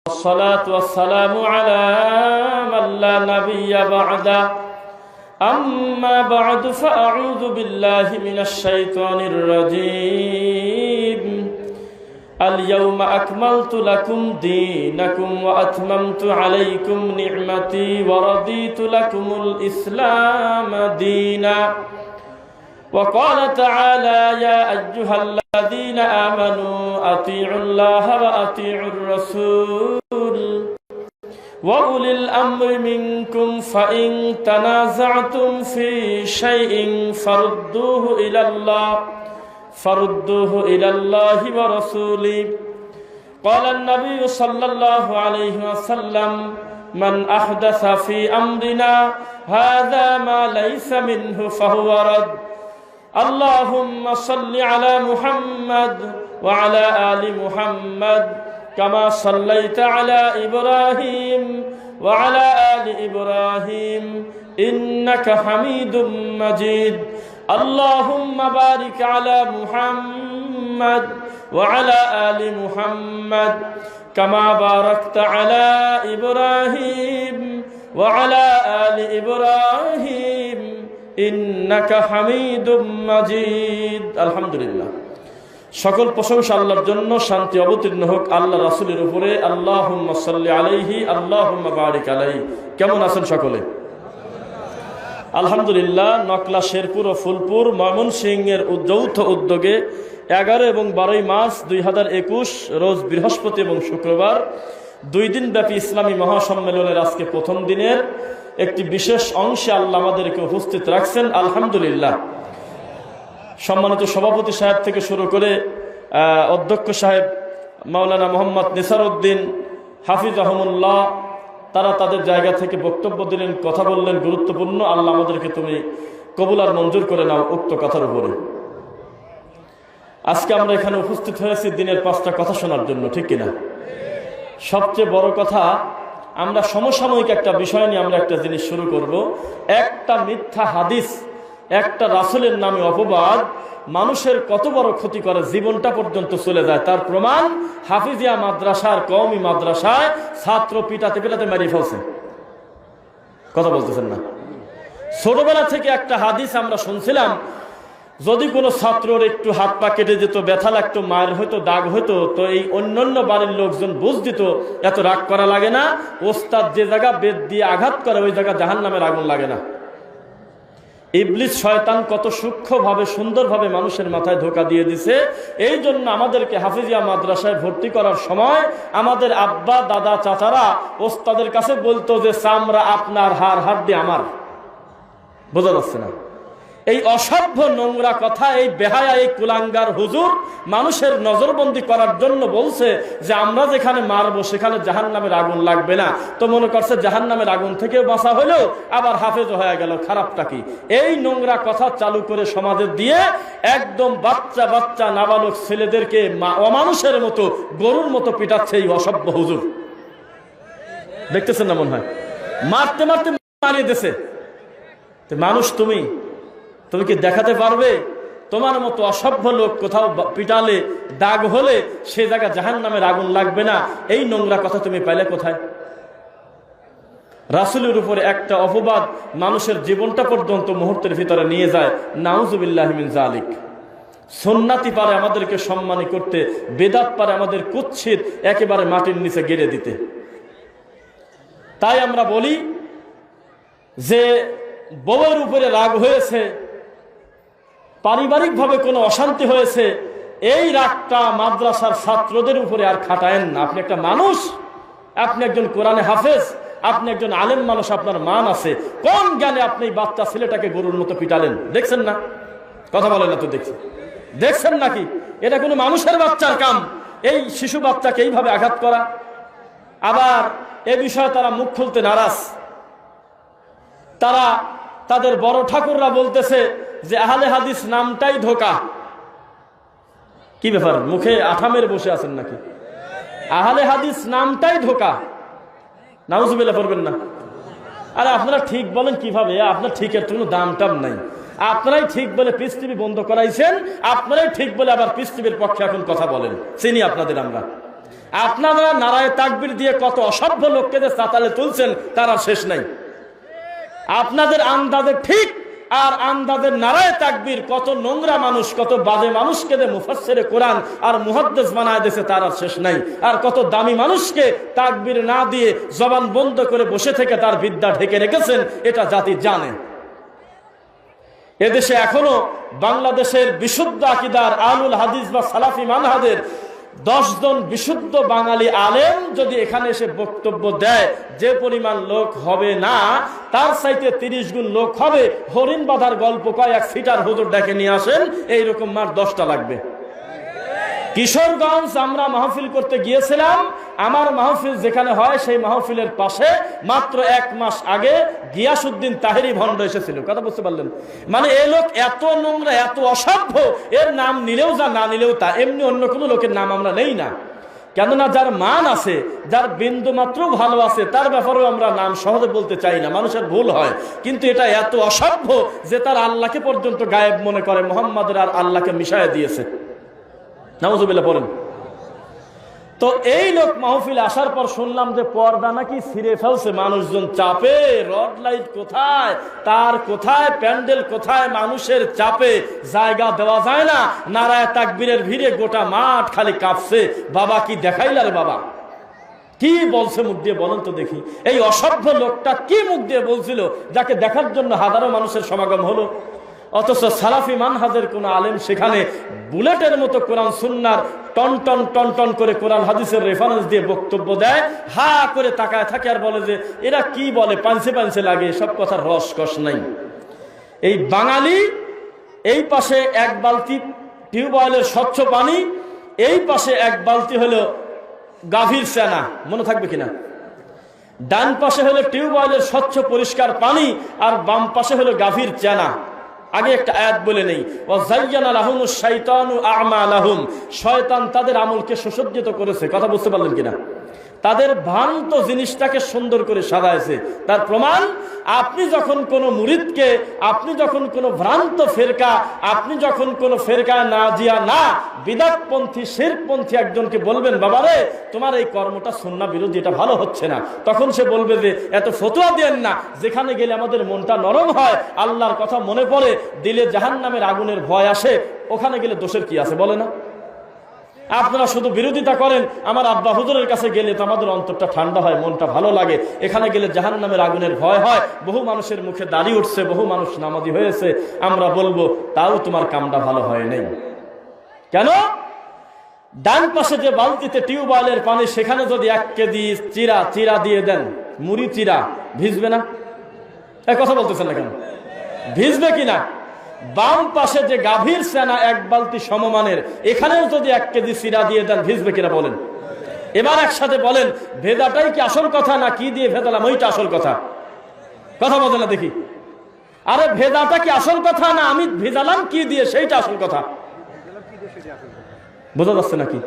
والصلاة والسلام على من لا نبي بعده أما بعد فأعوذ بالله من الشيطان الرجيم اليوم أكملت لكم دينكم وأتممت عليكم نعمتي ورضيت لكم الإسلام دينا وقال تعالى يا أيها الذين آمنوا أطيعوا الله وأطيعوا الرسول وأولي الأمر منكم فإن تنازعتم في شيء فردوه إلى الله ورسوله قال النبي صلى الله عليه وسلم من أحدث في أمرنا هذا ما ليس منه فهو رد اللهم صل على محمد وعلى آل محمد كما صليت على إبراهيم وعلى آل إبراهيم إنك حميد مجيد اللهم بارك على محمد وعلى آل محمد كما باركت على إبراهيم وعلى آل إبراهيم إنك حميد مجيد الحمد لله সকল প্রশংসা আল্লাহর জন্য, শান্তি অবতীর্ণ হোক আল্লাহ রাসূলের উপরে। আল্লাহুম্মা সাল্লি আলাইহি আল্লাহুম্মা বারিক আলাইহি। কেমন আছেন সকলে? আলহামদুলিল্লাহ। নকলা, শেরপুর ও ফুলপুর ময়মনসিংহের যৌথ উদ্যোগে 11 এবং 12 মার্চ 2021 রোজ বৃহস্পতি এবং শুক্রবার 2 দিন ব্যাপী ইসলামী মহাসম্মেলনের আজকে প্রথম দিনের একটি বিশেষ অংশে আল্লাহ আমাদেরকে উপস্থিত রাখছেন। আলহামদুলিল্লাহ। সম্মানিত সভাপতি সাহেব থেকে শুরু করে অধ্যক্ষ সাহেব মাওলানা মোহাম্মদ নিসারউদ্দিন হাফিজাহুমুল্লাহ, তারা তাদের জায়গা থেকে বক্তব্য দিলেন, কথা বললেন গুরুত্বপূর্ণ। আল্লাহ আমাদেরকে তুমি কবুল আর মঞ্জুর করে নাও উক্ত কথার উপরে। আজকে আমরা এখানে উপস্থিত হয়েছি দিনের 5টা কথা শোনার জন্য, ঠিক কিনা? সবচেয়ে বড় কথা, আমরা সমসাময়িক একটা বিষয় নিয়ে আমরা একটা জিনিস শুরু করব। একটা মিথ্যা হাদিস, একটা রাসূলের নামে অপবাদ মানুষের কত বড় ক্ষতি করে, জীবনটা পর্যন্ত চলে যায়। তার প্রমাণ হাফিজিয়া মাদ্রাসার, কওমি মাদ্রাসায় ছাত্র পিটাতে পিটাতে মারিয়ে ফেলছে। কথা বলতেছেন না? ছোটবেলা থেকে একটা হাদিস আমরা শুনছিলাম, যদি কোনো ছাত্রর একটু হাত পা কেটে যেত, ব্যথা লাগতো, মায়ের হয়তো, দাগ হইতো, তো এই অন্যান্য বাড়ির লোকজন বুঝ দিত এত রাগ করা লাগে না। ওস্তাদ যে জায়গা বেদ দিয়ে আঘাত করে ওই জায়গা জাহান্নামের আগুন লাগে না। ইবলিস শয়তান কত সূক্ষ্মভাবে, সুন্দরভাবে মানুষের মাথায় ধোঁকা দিয়ে দিছে। এই জন্য আমাদেরকে হাফিজিয়া মাদ্রাসায় ভর্তি করার সময় আমাদের আব্বা, দাদা, চাচারা ওস্তাদের কাছে বলতো যে চামড়া আপনার, হাড় হাড্ডি আমার। বোঝা যাচ্ছে না? এই অসভ্য নোংরা কথা, এই বেহায়া, এই কুলাঙ্গার হুজুর মানুষের নজরবন্দি করার জন্য বলছে যে আমরা যেখানে মারবো সেখানে জাহান্নামের আগুন লাগবে না। তো মনে করছে জাহান্নামের আগুন থেকেও বাঁচা হলো, আবার হাফেজ হয়ে গেল। খারাপটা কি? এই নোংরা কথা চালু করে সমাজে দিয়ে একদম বাচ্চা বাচ্চা নাবালক ছেলেদেরকে অমানুষের মতো, গরুর মতো পিটাচ্ছে এই অসভ্য হুজুর। দেখতেছেন না? মনে হয় মারতে মারতে মারিয়ে দিছে। মানুষ তুমি কি দেখাতে পারবে তোমার মতো অসভ্য লোক কোথাও পিটালে, দাগ হলে সে জায়গা জাহান্নামের আগুন লাগবে না? এই নোংরা কথা তুমি পাইলে কোথায়? রাসূলের উপরে একটা অপবাদ মানুষের জীবনটা পর্যন্ত মুহূর্তের ভিতরে নিয়ে যায়। নাউজুবিল্লাহি মিন যালিক। সুন্নাতি পারে আমাদেরকে সম্মানী করতে, বেদাত পারে আমাদের কুৎসিত একেবারে মাটির নিচে গেড়ে দিতে। তাই আমরা বলি যে বউয়ের উপরে রাগ হয়েছে, পারিবারিকভাবে কোনো অশান্তি হয়েছে, এই রাগটা মাদ্রাসার ছাত্রদের উপরে আর খাটায়েন না। আপনি একটা মানুষ, আপনি একজন কোরআনে হাফেজ, আপনি একজন আলেম মানুষ, আপনার মান আছে। কোন জ্ঞানে আপনি বাচ্চা ছেলেটাকে গরুর মতো পিটালেন? দেখছেন না? কথা বলেন না তো? দেখছেন নাকি? এটা কোনো মানুষের বাচ্চার কাম, এই শিশু বাচ্চাকে এইভাবে আঘাত করা। আবার এ বিষয়ে তারা মুখ খুলতে নারাজ। তারা, তাদের বড় ঠাকুররা বলতেছে যে আহলে হাদিস নামটাই ধোঁকা। কি ব্যাপার, মুখে আঠামের বসে আছেন নাকি? আহলে হাদিস নামটাই ধোঁকা। নাউজুবিল্লাহ পড়বেন না? আরে আপনারা ঠিক বলেন কিভাবে? আপনার ঠিকের তো কোনো দাম টাম নাই। আপনারাই ঠিক বলে পিস টিভি বন্ধ করাইছেন, আপনারাই ঠিক বলে আবার পিস টিভির পক্ষে এখন কথা বলেন। চিনি আপনাদের আমরা। আপনারা নারায়ে তাকবীর দিয়ে কত অসভ্য লোককে যে চাতালে তুলছেন তার আর শেষ নাই। আপনাদের আন্দাজে ঠিক আর আন্দাজের নারায়ে তাকবীর কত নোংরা মানুষ, কত বাজে মানুষকে যে মুফাসসিরে কোরআন আর মুহাদ্দিস বানায় দিয়েছে তার আর শেষ নাই। আর কত দামি মানুষকে তাকবীর না দিয়ে জবান বন্ধ করে বসে থেকে তার বিদ্যা ঢেকে রেখেছেন, এটা জাতি জানে। এদেশে এখনো বাংলাদেশের বিশুদ্ধ আকীদার আহলুল হাদিস বা সালাফি মানহাজের 10 জন বিশুদ্ধ বাঙালি আলেম যদি এখানে এসে বক্তব্য দেয়, যে পরিমাণ লোক হবে না তার চাইতে 30 গুণ লোক হবে। হরিণ বাঁধার গল্প কয় এক সিটার হুজুর ডেকে নিয়ে আসেন, এইরকম মার 10টা লাগবে। কিশোরগঞ্জ আমরা মাহফিল করতে গিয়েছিলাম, আমার মাহফিল যেখানে হয় সেই মাহফিলের পাশে মাত্র 1 মাস আগে গিয়াসউদ্দিন তাহেরি ভণ্ড এসেছিল। কথা বুঝতে পারলেন? মানে এই লোক এত নোংরা, এত অসভ্য, এর নাম নিলেও যা না নিলেও তা। এমনি অন্য কোনো লোকের নাম আমরা নেই না, কেননা যার মান আছে, যার বিন্দু মাত্র ভালো আছে, তার ব্যাপারেও আমরা নাম সহজে বলতে চাই না, মানুষের ভুল হয়। কিন্তু এটা এত অসভ্য যে তার আল্লাহকে পর্যন্ত গায়েব মনে করে, মোহাম্মদের আর আল্লাহকে মিশায় দিয়েছে। নাউজুবিল্লাহ পড়েন। তো এই লোক মাহফিলে আসার পর শুনলাম যে পর্দা নাকি ছিঁড়ে ফেলছে, মানুষজন চাপে, রড লাইট কোথায়, তার কোথায়, প্যান্ডেল কোথায়, মানুষের চাপে জায়গা দেওয়া যায় না। নারায়ে তাকবীরের ভিড়ে গোটা মাঠ খালি কাঁপছে। বাবা কি দেখাইলা রে বাবা, কি বলছে মুখ দিয়ে বলেন তো দেখি। এই অসভ্য লোকটা কি মুখ দিয়ে বলছিল, যাকে দেখার জন্য হাজারো মানুষের সমাগম হলো। অথচ সালাফি মানহাজের কোন আলেম সেখানে বুলেটের মতো কোরআন সুন্নাহর টন টন টন টন করে কোরআন হাদিসের রেফারেন্স দিয়ে বক্তব্য দেয়, হা করে তাকায় থাকে আর বলে যে এরা কি বলে, পাঞ্চে পাঞ্চে লাগে, সব কথার রসকস নাই। এই বাঙালি এই পাশে 1 বালতি টিউবওয়েলের স্বচ্ছ পানি, এই পাশে 1 বালতি হলো গাভীর সেনা, মনে থাকবে কিনা? ডান পাশে হলো টিউবওয়েলের স্বচ্ছ পরিষ্কার পানি, আর বাম পাশে হলো গাভীর চেনা। আগে একটা আয়াত বলে নেই, ওয়াযায়্যানা লাহুমুশ শাইতানু আ'মালাহুম, শয়তান তাদের আমলকে সুসজ্জিত করেছে। কথা বুঝতে পারলেন কিনা? তাদের ভ্রান্ত জিনিসটাকে সুন্দর করে সাজাইছে। তার প্রমাণ, আপনি যখন কোনো মুরিদকে, আপনি যখন কোনো ভ্রান্ত ফেরকা, আপনি যখন কোনো ফেরকায় না জিয়া না বিদআতপন্থী শিরকপন্থী একজনকে বলবেন, বাবা রে তোমার এই কর্মটা সুন্নাহ বিরোধী, এটা ভালো হচ্ছে না, তখন সে বলবে যে এত ফতোয়া দেন না। যেখানে গেলে আমাদের মনটা নরম হয়, আল্লাহর কথা মনে পড়ে, দিলে জাহান্নামের আগুনের ভয় আসে, ওখানে গেলে দোষের কি আছে বলে না? আপনারা শুধু বিরোধিতা করেন। আমার আব্বা হুজুরের কাছে গেলে তো আমাদের অন্তরটা ঠান্ডা হয়, মনটা ভালো লাগে। এখানে গেলে জাহান্নামের আগুনের ভয় হয়। বহু মানুষের মুখে দাড়ি উঠছে, বহু মানুষ নামাজি হয়েছে, আমরা বলবো তাও তোমার কামটা ভালো হয় নাই। কেন? ডান পাশে যে বালতিতে টিউবওয়েলের পানি, সেখানে যদি 1 কেজি চিরা দিয়ে দেন, মুড়ি চিরা, ভিজবে না? এই কথা বলতেছেন না কেন? ভিজবে কিনা? বাম পাশে যে গাভীর সেনা 1 বালতি সমমানের, এখানেও যদি 1 কেজি চিরা দিয়ে দেন, ভিজবে কিনা বলেন? এবার একসাথে বলেন, ভেদাটাই কি আসল কথা, না কি দিয়ে ভেদালাম ওইটা আসল কথা? কথা বলেন না দেখি। আরে ভেদাটা কি আসল কথা, না আমি ভেদালাম কি দিয়ে সেইটা আসল কথা? বোঝা যাচ্ছে নাকি?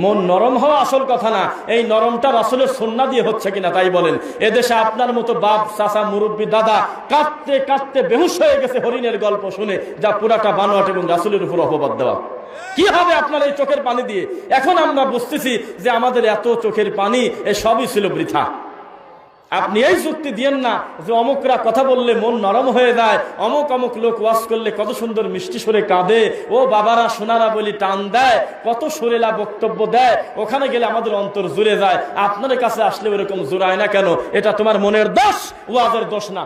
মন নরম হওয়া আসল কথা না, এই নরমটা রাসূলের সুন্নাহ দিয়ে হচ্ছে কিনা তাই বলেন। এদেশে আপনার মতো বাপ, চাচা, মুরব্বী, দাদা কাঁদতে কাঁদতে বেহুশ হয়ে গেছে হরিণের গল্প শুনে, যা পুরাটা বানোয়াট এবং রাসূলের উপর অপবাদ দেওয়া। কি হবে আপনার এই চোখের পানি দিয়ে? এখন আমরা বুঝতেছি যে আমাদের এত চোখের পানি, এ সবই ছিল বৃথা। আপনি এই যুক্তি দিয়েন না যে অমুকরা কথা বললে মন নরম হয়ে যায়, অমুক অমুক লোক ওয়াজ করলে কত সুন্দর মিষ্টি সুরে কাঁদে, ও বাবারা সোনারা বলি টান দেয়, কত সুরেলা বক্তব্য দেয়, ওখানে গেলে আমাদের অন্তর জুড়ে যায়। আপনার কাছে আসলে ওরকম জুড়ায় না কেন? এটা তোমার মনের দোষ, ওয়াজের দোষ না।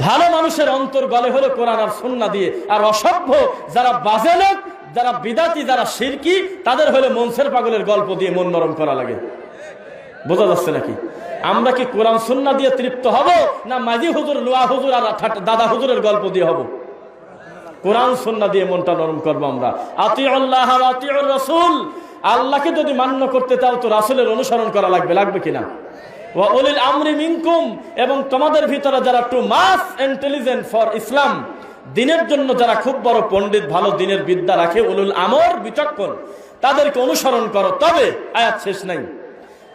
ভালো মানুষের অন্তর গলে হলো কোরআন আর সুন্নাহ দিয়ে, আর অসভ্য যারা বাজে লোক, যারা বিদাতি, যারা শিরকি, তাদের হলো মনসের পাগলের গল্প দিয়ে মন নরম করা লাগে। বোঝা যাচ্ছে নাকি? আমরা কি কোরআন সুন্নাহ দিয়ে তৃপ্ত হব, না মাঝি হুজুর, লোয়া হুজুর আর দাদা হুজুরের গল্প দিয়ে হব? কোরআন সুন্নাহ দিয়ে মনটা নরম করবো আমরা। আতিউল্লাহ ওয়া আতিউর রাসূল, আল্লাহকে যদি মান্য করতে চাও তো রাসূলের অনুসরণ করা লাগবে, লাগবে কিনা? ওয়া উলিল আমরি মিনকুম, এবং তোমাদের ভিতরে যারা টু মাস ইন্টেলিজেন্ট ফর ইসলাম, দিনের জন্য যারা খুব বড় পণ্ডিত, ভালো দিনের বিদ্যা রাখে, উলুল আমর, বিচক্ষণ, তাদেরকে অনুসরণ করো। তবে আয়াত শেষ নাই।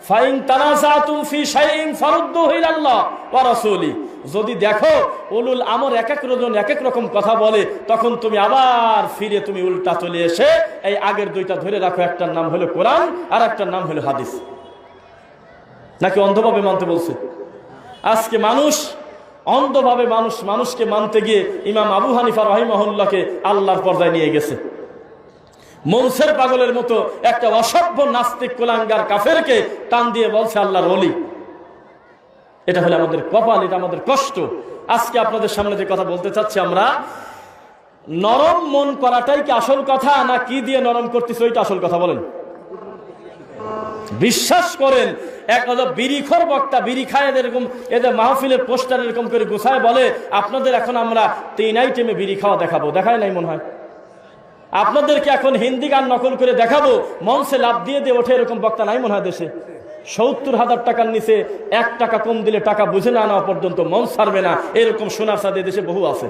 ফাইন তানাজাতুম ফি শাইইন ফারুদ্দুহু ইলাল্লাহ ওয়া রাসূলি, যদি দেখো উলুল আমর এক এক জন এক এক রকম কথা বলে, তখন তুমি আবার ফিরে তুমি উল্টা চলে এসে এই আগের দুইটা ধরে রাখো, একটার নাম হলো কোরআন আর একটার নাম হলো হাদিস। নাকি অন্ধভাবে মানতে বলছে? আজকে মানুষ অন্ধভাবে মানুষকে মানতে গিয়ে ইমাম আবু হানিফা রাহিমাহুল্লাহকে আল্লাহর পর্দায় নিয়ে গেছে। মনসের পাগলের মতো একটা অসভ্য নাস্তিক কুলাঙ্গার কাফেরকে টান দিয়ে বলছে আল্লাহর ওলি। এটা হলো আমাদের কপাল, এটা আমাদের কষ্ট। আজকে আপনাদের সামনে যে কথা বলতে চাচ্ছি, আমরা নরম মন করাটাই কি আসল কথা, না কি দিয়ে নরম করতেছে ওইটা আসল কথা? বলেন। বিশ্বাস করেন, এক বিড়িখোর বক্তা বিড়ি খায় এরকম, এদের মাহফিলের পোস্টার এরকম করে গোছায় বলে আপনাদের এখন আমরা 3 আইটেমে বিড়ি খাওয়া দেখাবো। দেখায় নাই মনে হয়? আপনাদেরকে এখন হিন্দি গান নকল করে দেখাবো, মঞ্চে লাভ দিয়ে দিয়ে ওঠে, এরকম বক্তা নাই মনে হয় দেশে? 70,000 টাকার নিচে 1 টাকা কম দিলে টাকা বুঝে না নেওয়া পর্যন্ত মঞ্চ ছাড়বে না, এরকম সোনার সাথে দেশে বহু আছে।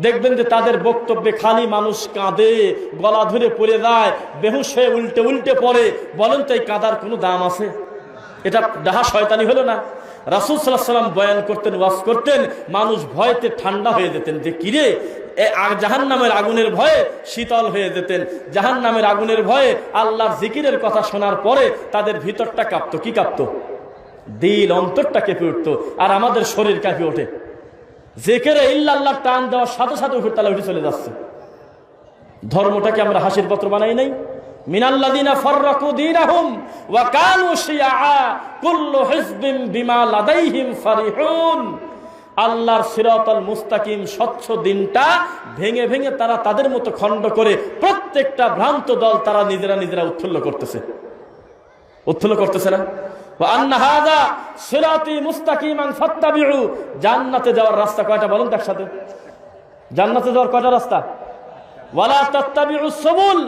দেখবেন যে তাদের বক্তব্যে খালি মানুষ কাঁদে, গলা ধরে পড়ে যায়, বেহুশ হয়ে উল্টে উল্টে পড়ে। বলেন তো এই কাঁদার কোনো দাম আছে? এটা ডাহা শয়তানি হলো না? রাসূল সাল্লাল্লাহু আলাইহি ওয়াসাল্লাম বয়ান করতেন, ওয়াজ করতেন, মানুষ ভয়তে ঠান্ডা হয়ে যেতেন, যে কিরে জাহান্নামের আগুনের ভয়ে শীতল হয়ে যেতেন। জাহান্নামের আগুনের ভয়ে আল্লাহর জিকিরের কথা শোনার পরে তাদের ভিতরটা কাঁপতো। কি কাঁপতো? দিল, অন্তরটা কেঁপে উঠতো। আর আমাদের শরীর কাঁপে ওঠে। জিকিরে ইল্লাল্লাহ টান দেওয়ার সাথে সাথে উপর তালা উঠে চলে যাচ্ছে। ধর্মটাকে আমরা হাসির পাত্র বানাই নাই? মিনাল্লাযিনা ফাররাকু দীনাহুম ওয়া কানু শিয়াআ কুল্লু হিজবিন বিমা লাদাইহিম ফারিহুন। আল্লাহর সিরাতাল মুস্তাকিম স্বচ্ছ দিনটা ভেঙে ভেঙে তারা তাদের মতো খণ্ড করে প্রত্যেকটা ভ্রান্ত দল তারা নিজেরা উৎফুল্ল করতেছে। উৎফুল্ল করতেছে না? ওয়া আন্না হাযা সিরাতি মুস্তাকিমান ফাত্তাবিউ। জান্নাতে যাওয়ার রাস্তা কয়টা বলেন তো একসাথে? জান্নাতে যাওয়ার কয়টা রাস্তা? ওয়ালা তাত্তাবিউস সুবুল।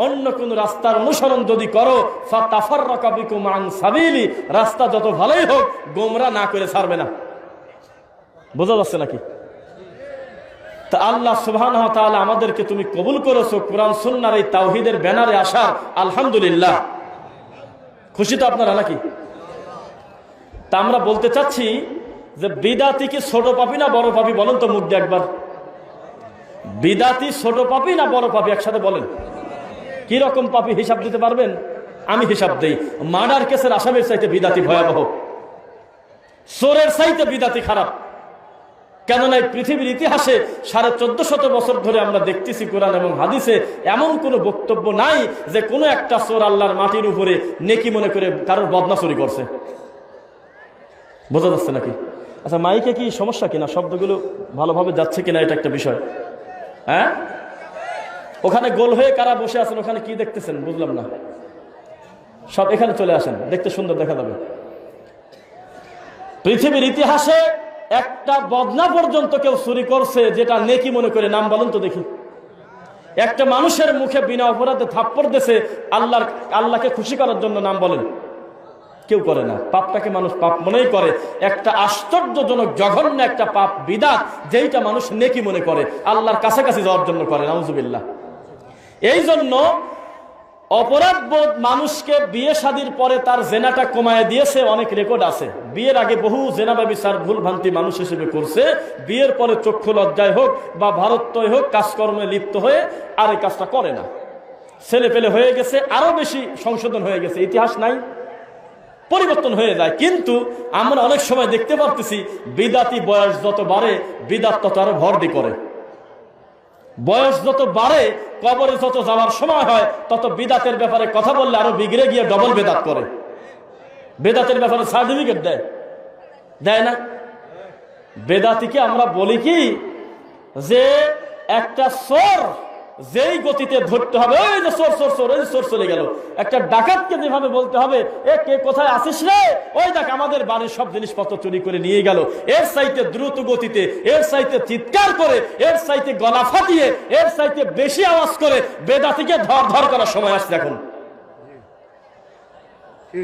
অন্য কোন রাস্তার অনুসরণ যদি করো, ফাতাফাররাকা বিকুম আন সাবিলি। রাস্তা যত ভালোই হোক, গোমরা না করে ছাড়বে না। বোঝা যাচ্ছে নাকি? তা আল্লাহ সুবহানাহু ওয়া তাআলা আমাদেরকে তুমি কবুল করেছো কোরআন সুন্নাহর এই তাওহীদের ব্যানারে আসার, আলহামদুলিল্লাহ। খুশি তো আপনারা নাকি? তা আমরা বলতে চাচ্ছি যে বিদাতি কি ছোট পাপী না বড় পাপী? বলেন তো মুখ দিয়ে একবার। বিদাতি ছোট পাপী না বড় পাপী? একসাথে বলেন। কি রকম পাপী হিসাব দিতে পারবেন? আমি হিসাব দেই। মার্ডার কেসের আসামির চাইতে বিদাতি ভয়াবহ, চোরের চাইতে বিদাতি খারাপ। কেননা এই পৃথিবীর ইতিহাসে 1450 বছর ধরে আমরা দেখতেছি কোরআন এবং হাদিসে এমন কোনো বক্তব্য নাই যে কোনো একটা চোর আল্লাহর মাটির উপরে নেকি মনে করে কারোর বদনা চুরি করছে। বোঝা যাচ্ছে নাকি? আচ্ছা, মাইকে কি সমস্যা কিনা? শব্দগুলো ভালোভাবে যাচ্ছে কিনা এটা একটা বিষয়। হ্যাঁ, ওখানে গোল হয়ে কারা বসে আছেন, ওখানে কি দেখতেছেন বুঝলাম না। সব এখানে চলে আসেন, দেখতে সুন্দর দেখা যাবে। পৃথিবীর ইতিহাসে একটা বদনা পর্যন্ত কেউ চুরি করছে যেটা নেকি মনে করে, নাম বলেন তো দেখি। একটা মানুষের মুখে বিনা অপরাধে থাপ্পড় দিয়েছে আল্লাহকে খুশি করার জন্য, নাম বলেন। কেউ করে না। পাপটাকে মানুষ পাপ মনেই করে। একটা আশ্চর্যজনক জঘন্য একটা পাপ বিদআত, যেইটা মানুষ নেকি মনে করে, আল্লাহর কাছাকাছি যাওয়ার জন্য করে। নাউজুবিল্লাহ। এই জন্য অপরাধবোধ মানুষকে বিয়ে শাদীর পরে তার জেনাটা কমায় দিয়েছে। অনেক রেকর্ড আছে, বিয়ের আগে বহু জেনা ব্যভিচার ভুল ভ্রান্তি মানুষ হিসেবে করছে। বিয়ের পরে চক্ষু লজ্জায় হোক বা ভারত্বই হোক, কাজকর্মে লিপ্ত হয়ে আর এই কাজটা করে না। ছেলে পেলে হয়ে গেছে, আরো বেশি সংশোধন হয়ে গেছে। ইতিহাস নাই, পরিবর্তন হয়ে যায়। কিন্তু আমরা অনেক সময় দেখতে পারতেছি বিদাতি বয়স যত বাড়ে বিদাত তত আরো ভর্তি করে। বয়স যত বাড়ে, কবরে যত যাওয়ার সময় হয়, তত বিদাতের ব্যাপারে কথা বললে আরো বিগড়ে গিয়ে ডবল বেদাত করে। বেদাতের ব্যাপারে সার্টিফিকেট দেয় না? বেদাতিকে আমরা বলি কি যে একটা চোর যেই গতিতে ধরতে হবে, ওই যে চোর চোর চোর, ওই চোর চলে গেল। একটা ডাকাতকে যেভাবে বলতে হবে, এ কে কোথায় আসিস রে, ওই দেখ আমাদের বাড়ির সব জিনিসপত্র চুরি করে নিয়ে গেল, এর চাইতে দ্রুত গতিতে, এর চাইতে চিৎকার করে, এর চাইতে গলা ফাটিয়ে, এর চাইতে বেশি আওয়াজ করে বেদাতিকে ধর ধর করার সময় আসছে এখন।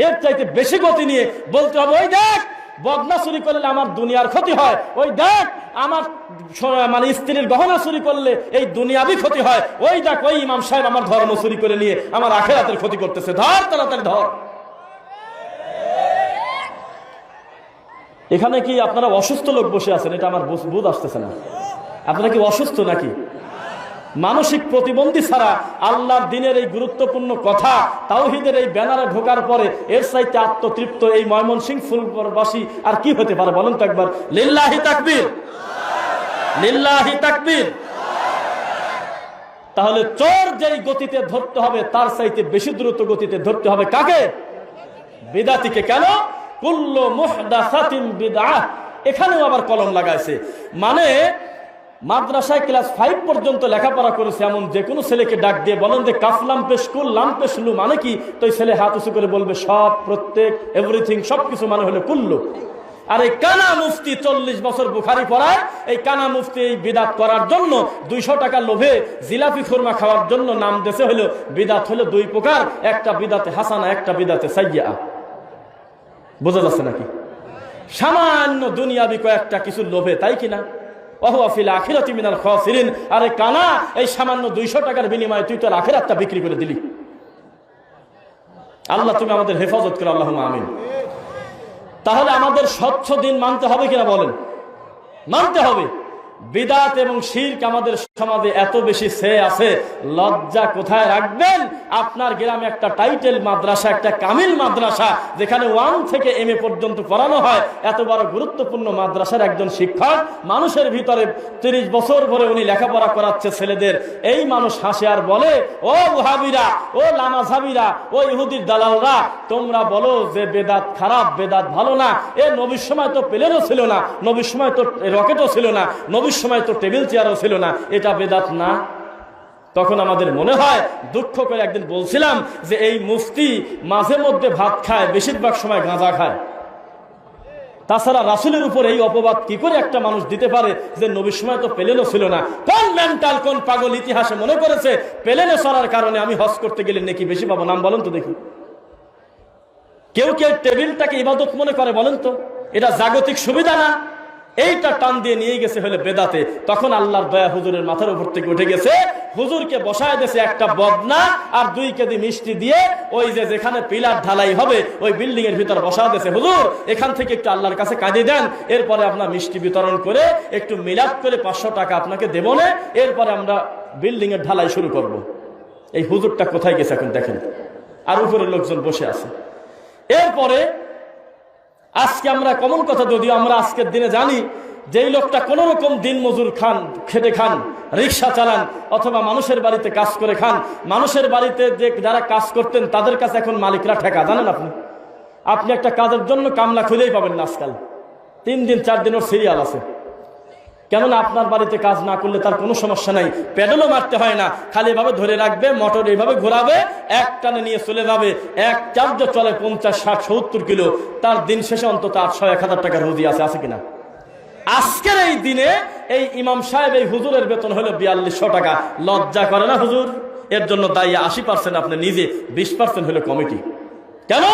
এর চাইতে বেশি গতি নিয়ে বলতে হবে, ওই দেখ বদনা চুরি করলে আমার দুনিয়ার ক্ষতি হয়, ওই দেখ আমার মানে স্ত্রীর গহনা চুরি করলে এই দুনিয়াবি ক্ষতি হয়, ওই দেখ ওই ইমাম সাহেব আমার ধর্ম চুরি করে নিয়ে আমার আখিরাতের ক্ষতি করতেছে, ধর তাড়াতাড়ি ধর। এখানে কি আপনারা অসুস্থ লোক বসে আছেন? এটা আমার বুঝ আসতেছে না। আপনারা কি অসুস্থ নাকি? মানসিক প্রতিবন্ধী ছাড়া আল্লাহর দিনের এই গুরুত্বপূর্ণ কথা, তাওহীদের এই ব্যানারে ঢোকার পরে এর চাইতে আত্মতৃপ্ত এই ময়মনসিংহ ফুলবাসী আর কি হতে পারে বলেন তো একবার? লিল্লাহি তাকবীর, লিল্লাহি তাকবীর। তাহলে চোর যেই গতিতে ধরতে হবে তার চাইতে বেশি দ্রুত গতিতে ধরতে হবে কাকে? বিদআতিকে। কেন? কুল্লু মুহদাসাতিন বিদআহ। এখানেও আবার কলম লাগাইছে, মানে মাদ্রাসায় ক্লাস 5 পর্যন্ত লেখাপড়া করেছে এমন যে কোনো ছেলেকে ডাক দিয়ে বলেন যে কাফলাম পেশকুল লাম পেশলু মানে কি, তো এই ছেলে হাত উঁচু করে বলবে সব, প্রত্যেক, এভরিথিং, সবকিছু মানে হলো কুল্লু। আর এই কানা মুফতি 40 বছর বুখারি পড়ায়, এই কানা মুফতি এই বিদাত করার জন্য 200 টাকা লোভে জিলাপি খুরমা খাওয়ার জন্য নাম দেশে হলো বিদাত। হলো দুই প্রকার, একটা বিদাতে হাসানা, একটা বিদাতে সাইয়্যা। বোঝা যাচ্ছে নাকি? সামান্য দুনিয়াবি কয়েকটা কিছু লোভে, তাই কিনা? ওয়া ফিল আখিরাতি মিনাল খাসিরিন। আরে কানা, এই সামান্য 200 টাকার বিনিময়ে তুই তোর আখিরাতটা বিক্রি করে দিলি। আল্লাহ তুমি আমাদের হেফাজত করো, আল্লাহুম্মা আমিন। তাহলে আমাদের স্বচ্ছ দিন মানতে হবে কিনা বলেন? মানতে হবে। বিদাত এবং শিরক আমাদের সমাজে এত বেশি ছেয়ে আছে, লজ্জা কোথায় রাখবেন? আপনার গ্রামে একটা টাইটেল মাদ্রাসা, একটা কামিল মাদ্রাসা যেখানে 1 থেকে MA পর্যন্ত পড়ানো হয়, এত বড় গুরুত্বপূর্ণ মাদ্রাসার একজন শিক্ষক মানুষের ভিতরে 30 বছর ধরে উনি লেখাপড়া করাচ্ছে ছেলেদের। এই মানুষ হাসে আর বলে, ও ওয়াহাবিরা, ও লামাযাবিরা, ও ইহুদির দালালরা, তোমরা বলো যে বেদাত খারাপ, বেদাত ভালো না। এ নবীর সময় তো প্লেনও ছিল না, নবীর সময় তো রকেটও ছিল না, নবীর সময় তো টেবিল চেয়ারও ছিল না, এটা বেদাত না? তখন আমাদের মনে হয়, দুঃখ করে একদিন বলছিলাম যে এই মুফতি মাঝে মধ্যে ভাত খায়, বেশিরভাগ সময় গাঁজা খায়। তাছাড়া রাসূলের উপর এই অপবাদ কি করে একটা মানুষ দিতে পারে যে নবীর সময় তো প্লেনও ছিল না? কোন মেন্টাল, কোন পাগল ইতিহাসে মনে করেছে প্লেনে চড়ার কারণে আমি হজ করতে গেলে নাকি বেশি পাবো? নাম বলেন তো দেখি। কেউ কেউ টেবিলটাকে ইবাদত মনে করে, বলেন তো এটা জাগতিক সুবিধা না? এইটা টান দিয়ে নিয়ে গেছে হলে বেদাতে। তখন আল্লাহর দয়া হুজুরের মাথার উপর থেকে উঠে গেছে, হুজুরকে বসায় দিয়েছে একটা বদনা আর 2 কেজি মিষ্টি দিয়ে, ওই যে যেখানে পিলার ঢালাই হবে ওই বিল্ডিং এর ভিতর বসায় দিয়েছে, হুজুর এখান থেকে একটু আল্লাহর কাছে কাঁদিয়ে দেন, এরপরে আপনার মিষ্টি বিতরণ করে একটু মিলাদ করে 500 টাকা আপনাকে দেবো না, এরপরে আমরা বিল্ডিং এর ঢালাই শুরু করব। এই হুজুরটা কোথায় গেছে এখন দেখেন, আর উপরে লোকজন বসে আছে। এরপরে আজকে আমরা কমন কথা, যদিও আমরা আজকের দিনে জানি যে এই লোকটা কোন রকম দিন মজুর খান, খেটে খান, রিক্সা চালান, অথবা মানুষের বাড়িতে কাজ করে খান। মানুষের বাড়িতে যে যারা কাজ করতেন তাদের কাছে এখন মালিকরা ঠেকা, জানেন আপনি? আপনি একটা কাজের জন্য কামলা খুঁজেই পাবেন না আজকাল, 3 দিন 4 দিনের সিরিয়াল আছে। কেননা আপনার বাড়িতে কাজ না করলে তার কোনো সমস্যা নাই, প্যাডেলও মারতে হয় না, খালি এভাবে ধরে রাখবে, মোটর এইভাবে ঘোরাবে, এক টানে নিয়ে চলে যাবে। এক চার্জে চলে 50, 60, 70 কিলো, তার দিন শেষে অন্তত 800-1000 টাকা রোজি আছে কিনা? আজকের এই দিনে এই ইমাম সাহেব, এই হুজুরের বেতন হলো 4200 টাকা। লজ্জা করে না হুজুর? এর জন্য দায়ী 80% আপনি নিজে, 20% হলো কমিটি। কেন?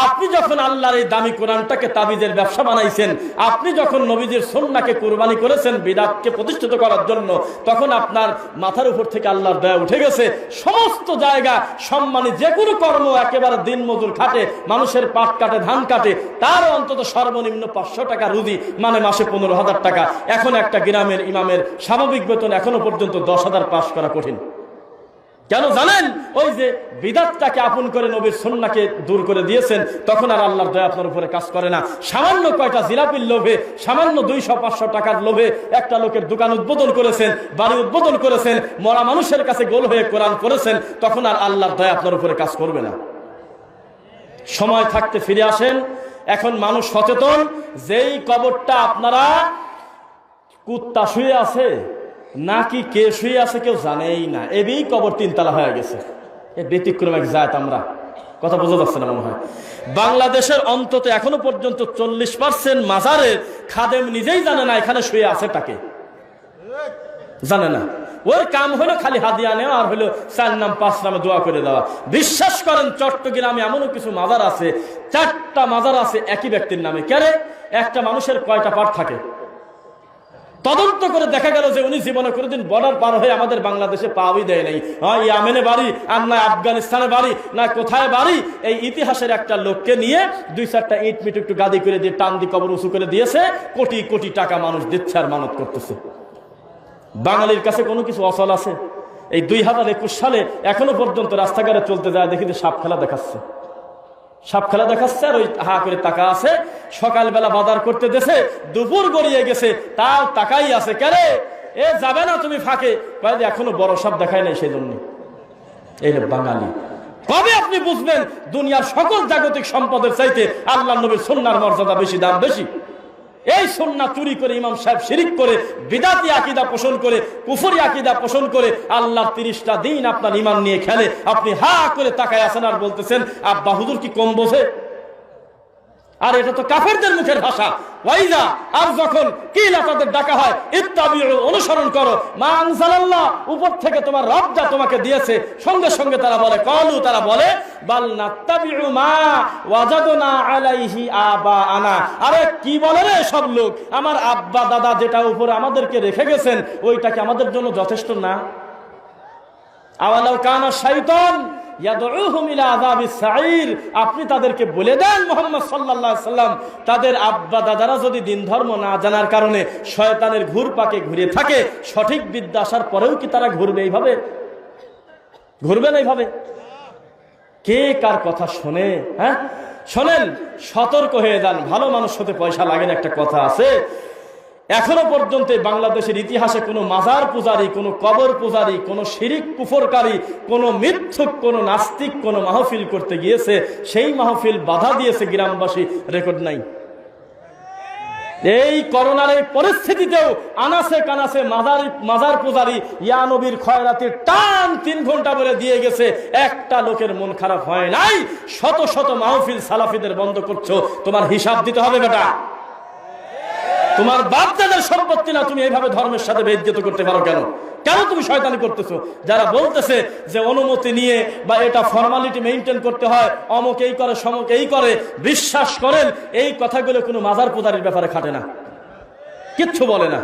আপনি যখন আল্লাহর এই দামি কোরআনটাকে তাবিজের ব্যবসা বানাইছেন, আপনি যখন নবীজির সুন্নাহকে কুরবানি করেছেন বিদআতকে প্রতিষ্ঠিত করার জন্য, তখন আপনার মাথার উপর থেকে আল্লাহর দয়া উঠে গেছে। সমস্ত জায়গা সম্মানী যে কোনো কর্ম, একেবারে দিন মজুর খাটে, মানুষের পাট কাটে, ধান কাটে, তার অন্তত সর্বনিম্ন 500 টাকা রুজি, মানে মাসে 15,000 টাকা। এখন একটা গ্রামের ইমামের স্বাভাবিক বেতন এখনো পর্যন্ত 10,000 পাস করা কঠিন। কেন জানেন? ওই যে বিদআতটাকে আপন করে নবীর সুন্নাহকে দূর করে দিয়েছেন, তখন আর আল্লাহর দয়া আপনার উপরে কাজ করে না। সামান্য কয়টা জিলাপির লোভে, সামান্য 200-500 টাকার লোভে একটা লোকের দোকান উদ্বোধন করেছেন, বাড়ি উদ্বোধন করেছেন, মরা মানুষের কাছে গোল হয়ে কোরআন পড়েছেন, তখন আর আল্লাহর দয়া আপনার উপরে কাজ করবে না। সময় থাকতে ফিরে আসেন। এখন মানুষ সচেতন, যেই কবরটা আপনারা কুত্তা শুয়ে আছে নাকি কে শুয়ে আছে কেউ জানেই না, এই কবর 3 তলা হয়ে গেছে। এ ব্যতিক্রম এক জাত আমরা, কথা বোঝা যাচ্ছে না মনে হয়। বাংলাদেশের অন্তত এখনো পর্যন্ত 40% মাজারের খাদেম নিজেই জানে না এখানে শুয়ে আছে তাকে, জানে না। ওর কাম হলো খালি হাদিয়া নেওয়া আর হলো 4 নাম 5 নামে দোয়া করে দেওয়া। বিশ্বাস করেন চট্টগ্রামে এমনও কিছু মাজার আছে, 4টা মাজার আছে একই ব্যক্তির নামে। কেন? একটা মানুষের কয়টা পার্ট থাকে? তদন্ত করে দেখা গেল যে উনি জীবনে কোনোদিন বর্ডার পার হয়ে আমাদের বাংলাদেশে পাওয়াই দেয় নাই, হয় ইয়ামেনে বাড়ি আর না আফগানিস্তানে বাড়ি না কোথায় বাড়ি। এই ইতিহাসের একটা লোককে নিয়ে 2-4টা ইট মিট একটু গাদি করে দিয়ে টান দিয়ে কবর উঁচু করে দিয়েছে, কোটি কোটি টাকা মানুষ দিচ্ছে আর মানত করতেছে। বাঙালির কাছে কোনো কিছু অচল আছে? এই 2021 সালে এখনো পর্যন্ত রাস্তাঘাটে চলতে যায় দেখি যে সাপ খেলা দেখাচ্ছে, সাপ খেলা দেখাচ্ছে আর ওই হা করে টাকা আছে। সকালবেলা বাজার করতে দেশে, দুপুর গড়িয়ে গেছে তাও টাকাই আছে। কেরে এ যাবে না তুমি ফাঁকে? এখনো বড় সাপ দেখায় নাই, সেই জন্য। এই বাঙালি কবে আপনি বুঝবেন দুনিয়ার সকল জাগতিক সম্পদের চাইতে আল্লাহ নবীর সুন্নাহর মর্যাদা বেশি, দাম বেশি? এই সুন্নাহ চুরি করে ইমাম সাহেব শিরিক করে বিদাতি আকীদা পোষণ করে কুফরি আকীদা পোষণ করে আল্লাহর 30টা দিন আপনার ঈমান নিয়ে খেলে, আপনি হা করে তাকায় আছেন আর বলতেছেন আব্বা হুজুর কি কম বোঝে? আর এটা তো কাফেরদের মুখের ভাষা। ওয়াইজা আর যখন কিলা তাদের ডাকা হয় ইত্তাবিউ, অনুসরণ করো, মা আনজালাল্লাহ, উপর থেকে তোমার রব যা তোমাকে দিয়েছে, সঙ্গে সঙ্গে তারা বলে ক্বালু, তারা বলে বাল নাত্তাবিউ মা ওয়াজাদনা আলাইহি আবাআনা। আরে কি বলে রে সব লোক, আমার আব্বা দাদা যেটা উপরে আমাদেরকে রেখে গেছেন ওইটা কি আমাদের জন্য যথেষ্ট না? আওয়ালাউ কানা শাইতান ইয়াদউহুম ইলা আযাবিস সাঈর। আপনি তাদেরকে বলে দেন মুহাম্মদ সাল্লাল্লাহু আলাইহি সাল্লাম, তাদের আব্বা দাদারা যদি দিন ধর্ম না জানার কারণে শয়তানের ঘুরপাকে ঘুরে থাকে, সঠিক বিদ্যা আসার পরেও কি তারা ঘুরবে এইভাবে? ঘুরবে না এইভাবে? কে কার কথা শোনে? হ্যাঁ শোনেন, সতর্ক হয়ে যান। ভালো মানুষ হতে পয়সা লাগে না, একটা কথা আছে। এখনো পর্যন্ত বাংলাদেশের ইতিহাসে কোনো মাজার পূজারী, কোনো কবর পূজারী, কোনো শিরিক কুফরকারী, কোনো মিথ্যুক, কোনো নাস্তিক কোনো মাহফিল করতে গিয়েছে, সেই মাহফিল বাধা দিয়েছে গ্রামবাসী, রেকর্ড নাই। এই করোনার এই পরিস্থিতিতেও আনাসে কানাসে মাজার পূজারী ইয়া নবীর খয়রাতের টান 3 ঘন্টা বলে দিয়ে গেছে, একটা লোকের মন খারাপ হয় নাই। শত শত মাহফিল সালাফিদের বন্ধ করছো, তোমার হিসাব দিতে হবে বেটা। তোমার বাপ দাদার সম্পত্তি না, তুমি এইভাবে ধর্মের সাথে বেইজ্জত করতে পারো কেন? কেন তুমি শয়তানি করতেছো? যারা বলতেছে যে অনুমতি নিয়ে বা এটা ফর্মালিটি মেইনটেইন করতে হয়, অমুক এই করে সমক এই করে, বিশ্বাস করেন এই কথাগুলো কোনো মাজার পূজারীর ব্যাপারে খাটে না, কিচ্ছু বলে না।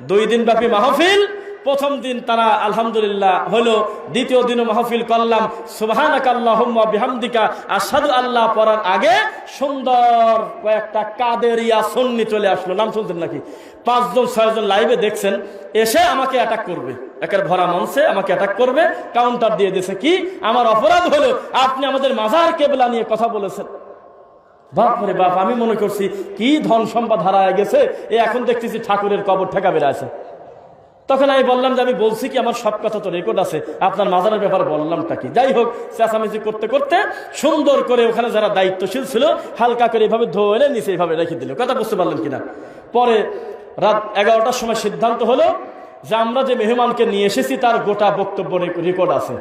2 দিন ব্যাপী মাহফিল, প্রথম দিন তারা আলহামদুলিল্লাহ হলো, দ্বিতীয় দিনও মাহফিল করলাম সুবহানাকা আল্লাহুম্মা বিহামদিকা আশহাদু আল্লাহ পড়ার আগে সুন্দর কয়েকটা কাদেরিয়া সুন্নি চলে আসলো। নাম শুনছেন নাকি? 5 জন 6 জন লাইভে দেখছেন, এসে আমাকে অ্যাটাক করবে, একের ভরা মঞ্চে আমাকে অ্যাটাক করবে, কাউন্টার দিয়ে দিয়েছে। কি আমার অপরাধ হলো? আপনি আমাদের মাজার কেবলা নিয়ে কথা বলেছেন। বাপ রে বাপ, আমি মনে করছি কি ধন সম্পদ হারায় গেছে, এখন দেখতেছি ঠাকুরের কবর ঠেকা বেড়াছে। তখন আমি বললাম যে আমি বলছি কি, আমার সব কথা তো রেকর্ড আছে, আপনার মাজারের ব্যাপারে বললামটা কি? যাই হোক, চেঁচামেচি করতে করতে সুন্দর করে ওখানে যারা দায়িত্বশীল ছিল হালকা করে এভাবে ধরে নিচে এইভাবে রেখে দিল। কথা বুঝতে পারলেন কিনা? পরে রাত 11টার সময় সিদ্ধান্ত হলো যে আমরা যে মেহমানকে নিয়ে এসেছি তার গোটা বক্তব্য রেকর্ড আছে।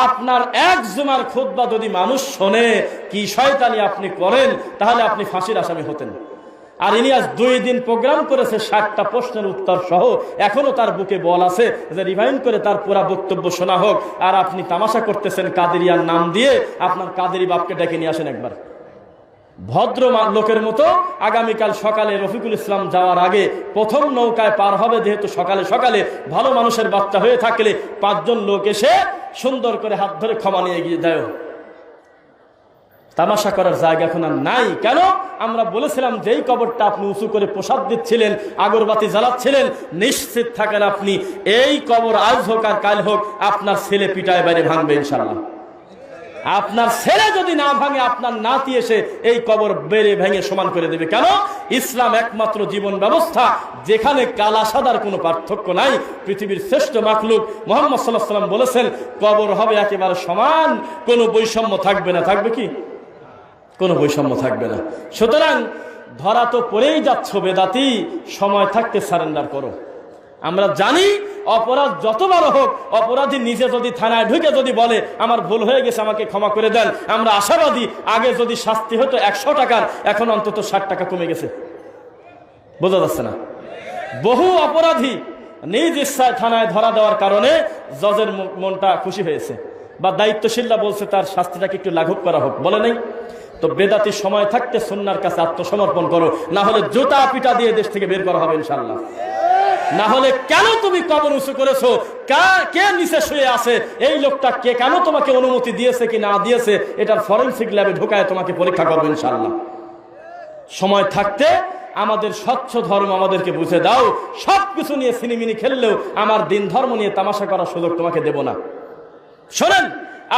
আপনার এক জুমার খুতবা যদি মানুষ শোনে কি শয়তানি আপনি করেন, তাহলে আপনি ফাঁসির আসামি হতেন। আর ইনি আজ 2 দিন প্রোগ্রাম করেছে 60টা প্রশ্নের উত্তর সহ, এখনো তার বুকে বল আছে যে রিভাইন্ড করে তার পুরা বক্তব্য শোনা হোক। আর আপনি তামাশা করতেছেন কাদেরিয়ার নাম দিয়ে। আপনার কাদেরি বাপকে ডেকে নিয়ে আসেন একবার, ভদ্র লোকের মতো। আগামীকাল সকালে রফিকুল ইসলাম যাওয়ার আগে প্রথম নৌকায় পার হবে, যেহেতু সকালে সকালে ভালো মানুষের বাচ্চা হয়ে থাকলে 5 জন লোক এসে সুন্দর করে হাত ধরে ক্ষমা নিয়ে গিয়ে দেয়। তামাশা করার জায়গা এখন আর নাই। কেন? আমরা বলেছিলাম যেই কবরটা আপনি উঁচু করে প্রসাদ দিচ্ছিলেন, আগরবাতি জ্বালাচ্ছিলেন, নিশ্চিত থাকেন আপনি এই কবর আজ হোক আর কাল হোক আপনার ছেলে পিটায় বাইরে ভাঙবে ইনশাআল্লাহ। আপনার ছেলে যদি না ভাঙে, আপনার নাতি এসে এই কবর বেড়ে ভেঙে সমান করে দেবে। কেন? ইসলাম একমাত্র জীবন ব্যবস্থা যেখানে কালা সাদার কোনো পার্থক্য নাই। পৃথিবীর শ্রেষ্ঠ মাখলুক মুহাম্মদ সাল্লাল্লাহু আলাইহি ওয়াসাল্লাম বলেছেন কবর হবে একেবারে সমান, কোনো বৈষম্য থাকবে না। থাকবে কি? কোনো বৈষম্য থাকবে না। সুতরাং ধরা তো পড়েই যাচ্ছ বেদাতি, সময় থাকতে সারেন্ডার করো। আমরা জানি অপরাধ যত বড় হোক, অপরাধী নিজে যদি থানায় ঢুকে যদি বলে আমার ভুল হয়ে গেছে আমাকে ক্ষমা করে দেন, আমরা আশাবাদী আগে যদি শাস্তি হতো 100 টাকার, এখন অন্তত 60 টাকা কমে গেছে। বোঝা যাচ্ছে না? বহু অপরাধী নিজ ইচ্ছায় থানায় ধরা দেওয়ার কারণে জজের মনটা খুশি হয়েছে, বা দায়িত্বশীলরা বলছে তার শাস্তিটাকে একটু লাঘব করা হোক, বলে নাই? তো বেদাতি সময় থাকতে সুন্নাহর কাছে আত্মসমর্পণ করো, না হলে জুতা পিটা দিয়ে দেশ থেকে বের করা হবে ইনশাআল্লাহ। না হলে কেন তুমি কবর উঁচু করেছো? কে নিচে শুয়ে আছে, এই লোকটা কে কেন তোমাকে অনুমতি দিয়েছে কি না দিয়েছে, এটার ফরেনসিক ল্যাবে ঢোকায় তোমাকে পরীক্ষা করবে ইনশাআল্লাহ। সময় থাকতে আমাদের স্বচ্ছ ধর্ম আমাদেরকে বুঝে দাও। সবকিছু নিয়ে সিনেমিনি খেললেও আমার দিন ধর্ম নিয়ে তামাশা করার সুযোগ তোমাকে দেব না। শোনেন,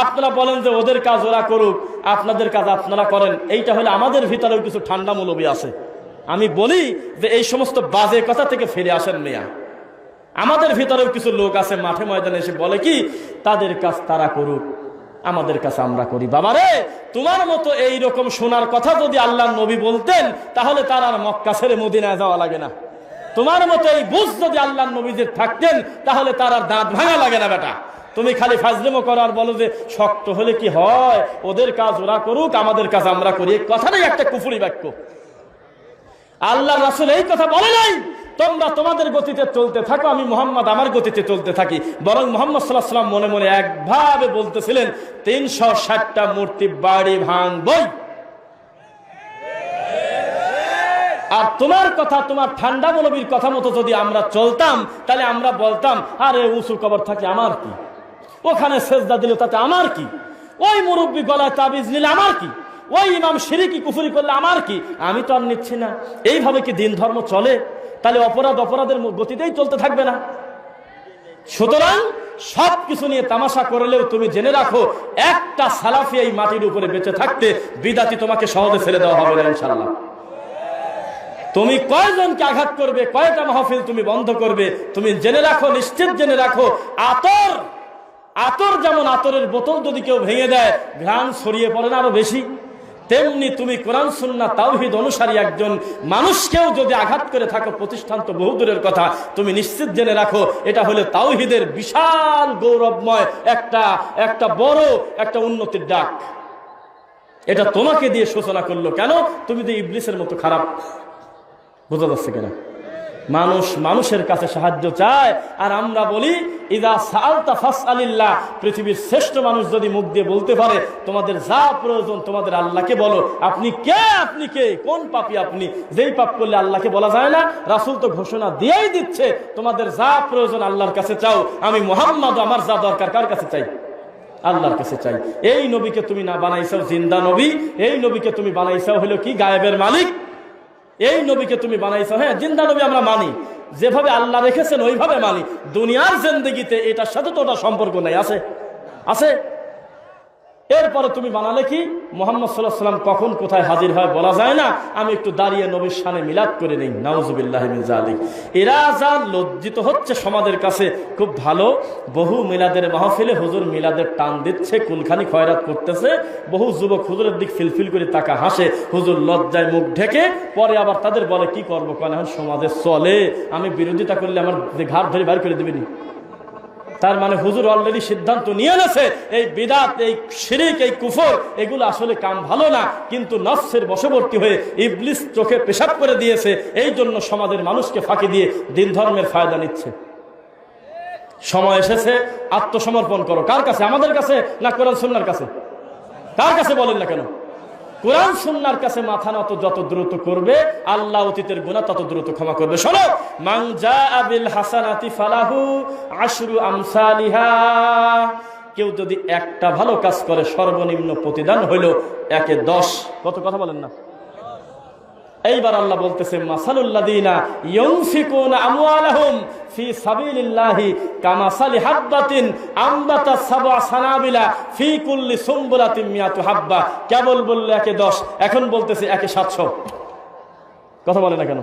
আপনারা বলেন যে ওদের কাজ ওরা করুক, আপনাদের কাজ আপনারা করেন, এইটা হলে আমাদের ভিতরেও কিছু ঠান্ডা মৌলবী আছে। আমি বলি যে এই সমস্ত বাজে কথা থেকে ফিরে আসেন মিয়া। আমাদের ভিতরেও কিছু লোক আছে মাঠে ময়দানে এসে বলে কি তাদের কাজ তারা করুক, আমাদের কাছে আমরা করি। বাবারে, তোমার মতো এই রকম শোনার কথা যদি আল্লাহর নবী বলতেন তাহলে তার আর মক্কা ছেড়ে মদিনায় যাওয়া লাগে না। তোমার মতো এই বুঝ যদি আল্লাহর নবীদের থাকতেন তাহলে তার আর দাঁত ভাঙা লাগে না। বেটা, তুমি খালি ফাজলিমো করো আর বলো যে শক্ত হলে কি হয়, ওদের কাজ ওরা করুক, আমাদের কাজ আমরা করি। এই কথাটাই একটা কুফরি বাক্য। আল্লাহ রাসূল এই কথা বলে নাই তোমরা তোমাদের গতিতে চলতে থাকো, আমি মুহাম্মদ আমার গতিতে চলতে থাকি। বরং মুহাম্মদ সাল্লাল্লাহু আলাইহি ওয়াসাল্লাম মনে মনে একভাবে বলতেছিলেন 360টা মূর্তি বাড়ি ভাঙবই। আর তোমার কথা, তোমার ঠান্ডা মৌলবীর কথা মতো যদি আমরা চলতাম তাহলে আমরা বলতাম আরে উঁচু কবর থাকে আমার কি, ওখানে সেজদা দিল তাতে আমার কি, ওই মুরব্বী গলায় তাবিজ নিলে আমার কি, ওই ইমাম শিরকি কুফরি করলে আমার কি, আমি তো আর নিচ্ছি না। এইভাবে কি দিন ধর্ম চলে? তাহলে অপরাধের গতিতেই চলতে থাকবে না। সুতরাং সবকিছু নিয়ে তামাশা করলেও তুমি জেনে রাখো একটা সালাফি এই মাটির উপরে বেঁচে থাকতে বিদাতি তোমাকে সহজে ছেড়ে দেওয়া হবে না ইনশাআল্লাহ। তুমি কয়জনকে আঘাত করবে, কয়টা মাহফিল তুমি বন্ধ করবে, তুমি জেনে রাখো, নিশ্চিত জেনে রাখো, আতর যেমন আতরের বোতল যদি কেউ ভেঙে দেয় ঘ্রাণ ছড়িয়ে পড়ে না আরো বেশি, তেমনি তুমি কোরআন সুন্নাহ তাওহীদ অনুসারী একজন মানুষকেও যদি আঘাত করে থাকো, প্রতিষ্ঠান তো বহুদূরের কথা, তুমি নিশ্চিত জেনে রাখো এটা হলো তাওহীদের বিশাল গৌরবময় একটা বড় একটা উন্নতির ডাক। এটা তোমাকে দিয়ে সূচনা করলো কেন? তুমি তো ইবলিসের মতো খারাপ। বোঝা যাচ্ছে কিনা? মানুষের কাছে সাহায্য চায় আর আমরা বলি ইদা সাআলতা ফাসআলিল্লাহ। পৃথিবীর শ্রেষ্ঠ মানুষ যদি মুখ দিয়ে বলতে পারে তোমাদের যা প্রয়োজন তোমাদের আল্লাহকে বলো। আপনি কে? কোন পাপী আপনি? যেই পাপ করলে আল্লাহকে বলা যায় না। রাসূল তো ঘোষণা দিয়েই দিচ্ছে তোমাদের যা প্রয়োজন আল্লাহর কাছে চাও। আমি মুহাম্মদ, আমার যা দরকার কার কাছে চাই? আল্লাহর কাছে চাই। এই নবীকে তুমি না বানাইছাও জিন্দা নবী, এই নবীকে তুমি বানাইছাও হলো কি গায়েবের মালিক। এই নবীকে তুমি বানাইছো, হ্যাঁ জিন্দা নবী আমরা মানি, যেভাবে আল্লাহ রেখেছেন ওইভাবে মানি। দুনিয়ার জিন্দেগিতে এটার সাথে তো ওটা সম্পর্ক নাই, আছে। এরপরে তুমি বানালে কি মুহাম্মদ সাল্লাল্লাহু আলাইহি ওয়াসাল্লাম কখন কোথায় হাজির হয় বলা যায় না। আমি একটু দাঁড়িয়ে নবীর শানে মিলাদ করে নেই, নাউজুবিল্লাহি মিন যালিক। এরা যা লজ্জিত হচ্ছে সমাজের কাছে খুব ভালো। বহু মিলাদের মাহফিলে হুজুর মিলাদের টান দিচ্ছে, কুলখানি খয়রাত করতেছে, বহু যুবক হুজুরের দিক ফিলফিল করে তাকা হাসে, হুজুর লজ্জায় মুখ ঢেকে পরে আবার তাদের বলে কি করবো কেন এখন সমাজে চলে, আমি বিরোধিতা করলে আমার ঘাট ধরে বাইর করে দেবেনি। তার মানে হুজুর অলরেডি সিদ্ধান্ত নিয়ে নেছে এই বিদআত, এই শিরক, এই কুফর এগুলো আসলে কাম ভালো না, কিন্তু নফসের বশবর্তী হয়ে ইবলিস চোখে পেশাব করে দিয়েছে। এই জন্য সমাজের মানুষকে ফাঁকি দিয়ে দিন ধর্মের ফায়দা নিচ্ছে। সময় এসেছে আত্মসমর্পণ করো। কার কাছে? আমাদের কাছে না কোরআন সুন্নাহর কাছে? কার কাছে বলেন না কেন? কোরআন সুন্নাহর কাছে মাথা নত যত দ্রুত করবে আল্লাহ অতীতের গুনাহ তত দ্রুত ক্ষমা করবে। শোনো, মান জাআ বিল হাসানাতি ফালাহু আশরু আমসালিহা। কেউ যদি একটা ভালো কাজ করে সর্বনিম্ন প্রতিদান হইল 1/10। কত কথা বলেন না? এইবার আল্লাহ বলতেছে মাসালুল্লাযীনা ইউনফিকুনা আমওয়ালাহুম ফি সাবিলিল্লাহি কামাসালি হাববাতিন আমবাতা সাবআ সানাবিলা ফি কুল্লি সুমবুলাতিন মিয়াতু হাব্বা। কেবল বললে 1/10, এখন বলতেছে 1/700। কথা বলে না কেন?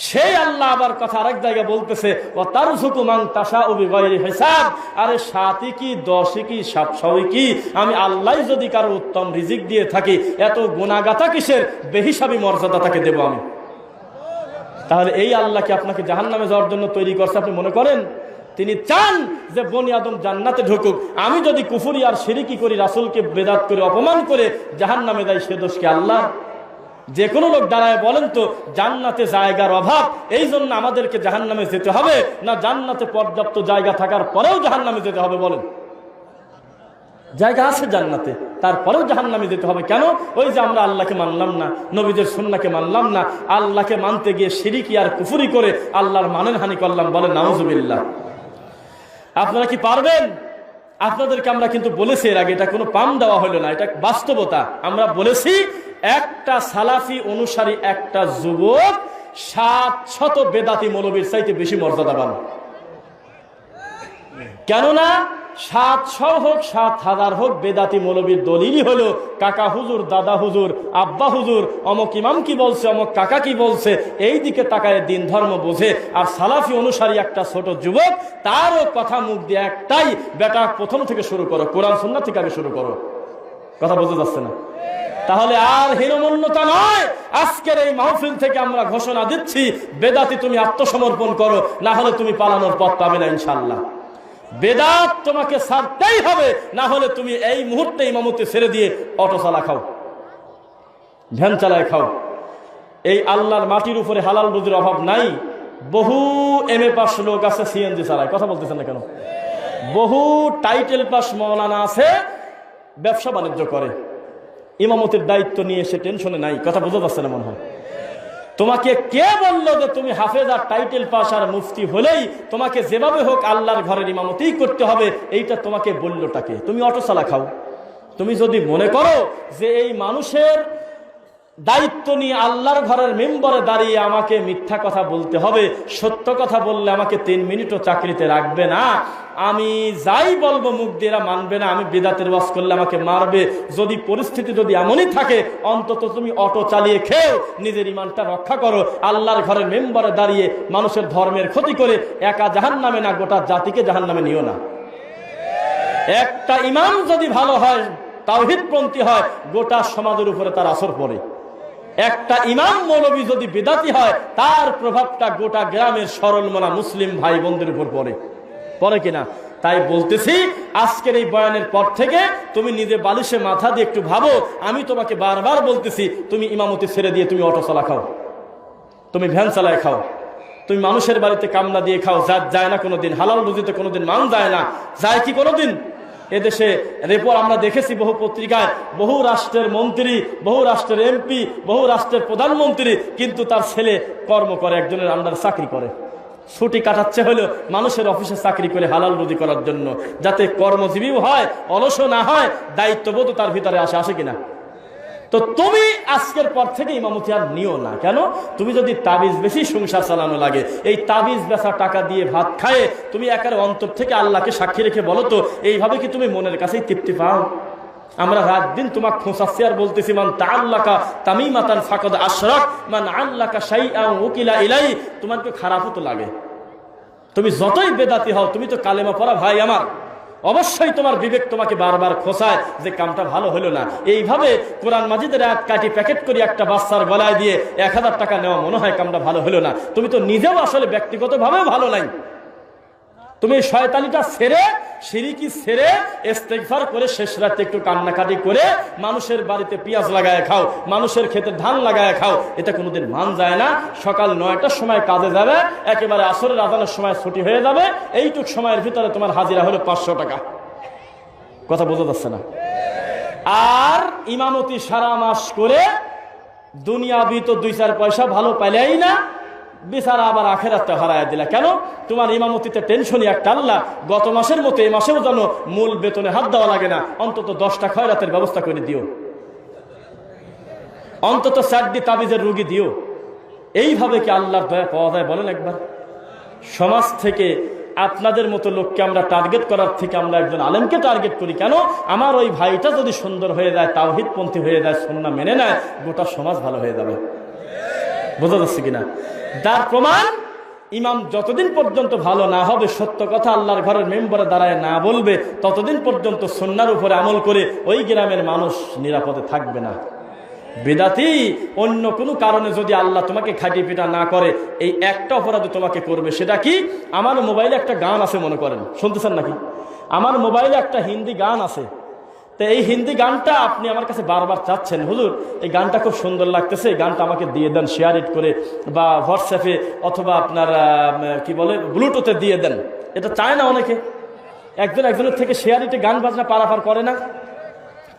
সেই আল্লাহ আবার কথা আরেক জায়গায় বলতেছে ওয়া তারযুকু মান তাশাউ বিগাইরি হিসাব। আরে 7ই কি 10ই কি 700ই কি, আমি আল্লাহ যদি কারো উত্তম রিজিক দিয়ে থাকি এত গুনাহগাতা কিসের? বেহিসাবি মর্যাদা তাকে দেব আমি। তাহলে এই আল্লাহকে আপনাকে জাহান্নামে যাওয়ার জন্য তৈরি করছে আপনি মনে করেন? তিনি চান যে বনি আদম জান্নাতে ঢুকুক। আমি যদি কুফরি আর শিরকি করি, রাসূলকে বেদাত করে অপমান করে জাহান্নামে যাই, সে দোষ কি আল্লাহ? যে কোনো লোক দাঁড়ায় বলেন তো জান্নাতে জায়গার অভাব এই জন্য আমাদেরকে জাহান্নামে যেতে হবে, না জান্নাতে পর্যাপ্ত জায়গা থাকার পরেও জাহান্নামে যেতে হবে? বলেন। জায়গা আছে জান্নাতে, তারপরেও জাহান্নামে যেতে হবে। কেন? ওই যে আমরা আল্লাহকে মানলাম না, নবীদের সুন্নাহকে মানলাম না, আল্লাহকে মানতে গিয়ে শিরকি আর কুফরি করে আল্লাহর মানের হানি করলাম। বলেন নাউজুবিল্লাহ। আপনারা কি পারবেন? আপনাদেরকে আমরা কিন্তু বলেছি এর আগে, এটা কোনো পাম দেওয়া হলো না, এটা বাস্তবতা। আমরা বলেছি একটা সালাফি অনুসারী একটা যুবক 700 বেদাতি মৌলবীর চাইতে বেশি মর্যাদাবান। কেননা 700 হোক 7000 হোক বেদাতি মৌলবীর দলিলই হলো কাকা হুজুর, দাদা হুজুর, আব্বা হুজুর, অমক ইমাম কি বলছে, অমক কাকা কি বলছে, এই দিকে তাকায় দিন ধর্ম বোঝে। আর সালাফি অনুসারী একটা ছোট যুবক, তারও কথা মুখ দিয়ে একটাই, বেটা প্রথম থেকে শুরু করো, কোরআন সুন্নাহ থেকে আগে শুরু করো। কথা বোঝা যাচ্ছে না? তাহলে আর হীনমন্যতা নয়, আজকের এই মাহফিল থেকে আমরা ঘোষণা দিচ্ছি, বেদাতি তুমি আত্মসমর্পণ করো, না হলে তুমি পালানোর পথ পাবে না ইনশাআল্লাহ। বেদাত তোমাকে ছাড়তেই হবে, না হলে তুমি এই মুহূর্তে ইমামতি ছেড়ে দিয়ে অটো চালা খাও, ভ্যান চালায় খাও। এই আল্লাহর মাটির উপরে হালাল রুজির অভাব নাই। বহু MA পাস লোক আছে CNG চালায়, কথা বলতেছেন না কেন? বহু টাইটেল পাস মাওলানা আছে, ব্যবসা বাণিজ্য করে, ইমামতির দায়িত্ব নিয়ে সে টেনশনে নাই। কথা বোঝা যাচ্ছে না মনে হয়? তোমাকে কে বললো যে তুমি হাফেজ আর টাইটেল পাস আর মুফতি হলেই তোমাকে যেভাবে হোক আল্লাহর ঘরের ইমামতিই করতে হবে? এইটা তোমাকে বললোটাকে? তুমি অটো চালা খাও। তুমি যদি মনে করো যে এই মানুষের দায়িত্ব নিয়ে আল্লাহর ঘরের মেম্বারে দাঁড়িয়ে আমাকে মিথ্যা কথা বলতে হবে, সত্য কথা বললে আমাকে 3 মিনিটও চাকরিতে রাখবে না, আমি যাই বলবো মুখ দিয়ে এরা মানবে না, আমি বিদাতের ওয়াজ করলে আমাকে মারবে, যদি পরিস্থিতি যদি এমনই থাকে, অন্তত তুমি অটো চালিয়ে খেও, নিজের ইমানটা রক্ষা করো। আল্লাহর ঘরের মেম্বারে দাঁড়িয়ে মানুষের ধর্মের ক্ষতি করে একা জাহান্নামে না, গোটা জাতিকে জাহান্নামে নিও না। একটা ইমাম যদি ভালো হয়, তাওহীদপন্থী হয়, গোটা সমাজের উপরে তার আসর পড়ে। একটা ইমাম মৌলবী যদি বিদাতি হয়, তার প্রভাবটা গোটা গ্রামের সরল মনা মুসলিম ভাই বোনদের উপর পড়ে কিনা? তাই বলতেছি, আজকের এই বয়ানের পর থেকে তুমি নিজে বালিশে মাথা দিয়ে একটু ভাবো। আমি তোমাকে বারবার বলতেছি, তুমি ইমামতি ছেড়ে দিয়ে তুমি অটো চালা খাও, তুমি ভ্যান চালায় খাও, তুমি মানুষের বাড়িতে কামনা দিয়ে খাও। যায় না কোনোদিন, হালাল রুজিতে কোনোদিন মান যায় না, যায় কি কোনোদিন? এদেশে রেপোর্ট আমরা দেখেছি বহু পত্রিকায়, বহু রাষ্ট্রের মন্ত্রী, বহু রাষ্ট্রের MP, বহু রাষ্ট্রের প্রধানমন্ত্রী, কিন্তু তার ছেলে কর্ম করে, একজনের আন্ডার চাকরি করে, ছুটি কাটাচ্ছে হলো মানুষের অফিসে চাকরি করে হালাল রুজি করার জন্য, যাতে কর্মজীবীও হয়, অলস না হয়, দায়িত্ববোধ তার ভিতরে আসে কিনা? তো তুমি আজকের পর থেকে ইমামতি আর নিও না। কেন? তুমি যদি তাবিজ বেশি সংসার চালানো লাগে, এই তাবিজ বেচা টাকা দিয়ে ভাত খায়ে তুমি একের অন্তর থেকে আল্লাহকে সাক্ষী রেখে বলো তো, এইভাবে কি তুমি মনের কাছেই তৃপ্তি পাও? আমরা রাত দিন তোমাকে খোঁচাচ্ছি আর বলতেছি, মান তাআল্লাকা তামিমাতান ফাকাদ আশরাক, মান আল্লাকা শাইআন উকিলা ইলাই। তোমার তো খারাপও তো লাগে, তুমি যতই বেদাতি হও, তুমি তো কালেমা পড়া ভাই আমার, অবশ্যই তোমার বিবেক তোমাকে বারবার খোঁচায় যে কামটা ভালো হলো না। এইভাবে কোরআন মাজিদের আয়াত কাটি প্যাকেট করে একটা বাচ্চার গলায় দিয়ে 1000 টাকা নেওয়া মনে হয় কামটা ভালো হলো না। তুমি তো নিজেও আসলে ব্যক্তিগতভাবেও ভালো নাই। তুমি শয়তানিটা ছেড়ে, শিরকি ছেড়ে, ইস্তেগফার করে শেষ রাতে একটু কান্নাকাটি করে মানুষের বাড়িতে পেঁয়াজ লাগায় খাও, মানুষের ক্ষেতে ধান লাগায় খাও, এটা কোনোদিন মান যায় না। সকাল 9টার সময় কাজে যাবে, একেবারে আসরের আজানের সময় ছুটি হয়ে যাবে, এইটুক সময়ের ভিতরে তোমার হাজিরা হলো 500 টাকা। কথা বোঝা যাচ্ছে না? আর ইমামতি সারা মাস করে দুনিয়াবি তো 2-4 পয়সা ভালো পাইলেই না, বেচারা আবার আখেরাতটা হারায় দিলা। কেন? তোমার ইমামতিতে টেনশনই একটা, আল্লাহ গত মাসের মতো এই মাসেও যেন মূল বেতনে হাত দেওয়া লাগে না, অন্তত 10টা খয়রাতের ব্যবস্থা করে দিও, অন্তত 4টি তাবিজের রুগী দিও। এইভাবে কি আল্লাহর দয়া পাওয়া যায়? বলেন একবার। সমাজ থেকে আপনাদের মতো লোককে আমরা টার্গেট করার থেকে আমরা একজন আলেমকে টার্গেট করি। কেন? আমার ওই ভাইটা যদি সুন্দর হয়ে যায়, তাওহীদপন্থী হয়ে যায়, সুন্নাহ মেনে নেয়, গোটা সমাজ ভালো হয়ে যাবে। বোঝা যাচ্ছে কিনা? তার প্রমাণ, ইমাম যতদিন পর্যন্ত ভালো না হবে, সত্য কথা আল্লাহর ঘরের মেম্বারে দাঁড়ায় না বলবে, ততদিন পর্যন্ত সুন্নাহর উপরে আমল করে ওই গ্রামের মানুষ নিরাপদে থাকবে না। বিদাতি অন্য কোনো কারণে যদি আল্লাহ তোমাকে খাটি পিটা না করে, এই একটা অপরাধ তোমাকে করবে। সেটা কি? আমার মোবাইলে একটা গান আছে, মনে করেন, শুনতেছেন নাকি? আমার মোবাইলে একটা হিন্দি গান আছে, তো এই হিন্দি গানটা আপনি আমার কাছে বারবার চাচ্ছেন, হুজুর এই গানটা খুব সুন্দর লাগতেছে, এই গানটা আমাকে দিয়ে দেন, শেয়ার ইট করে, বা হোয়াটসঅ্যাপে অথবা আপনার কি বলে ব্লুটুথে দিয়ে দেন। এটা চায় না অনেকে, একজনের থেকে শেয়ারিতে গান বাজনা পারাপার করে না।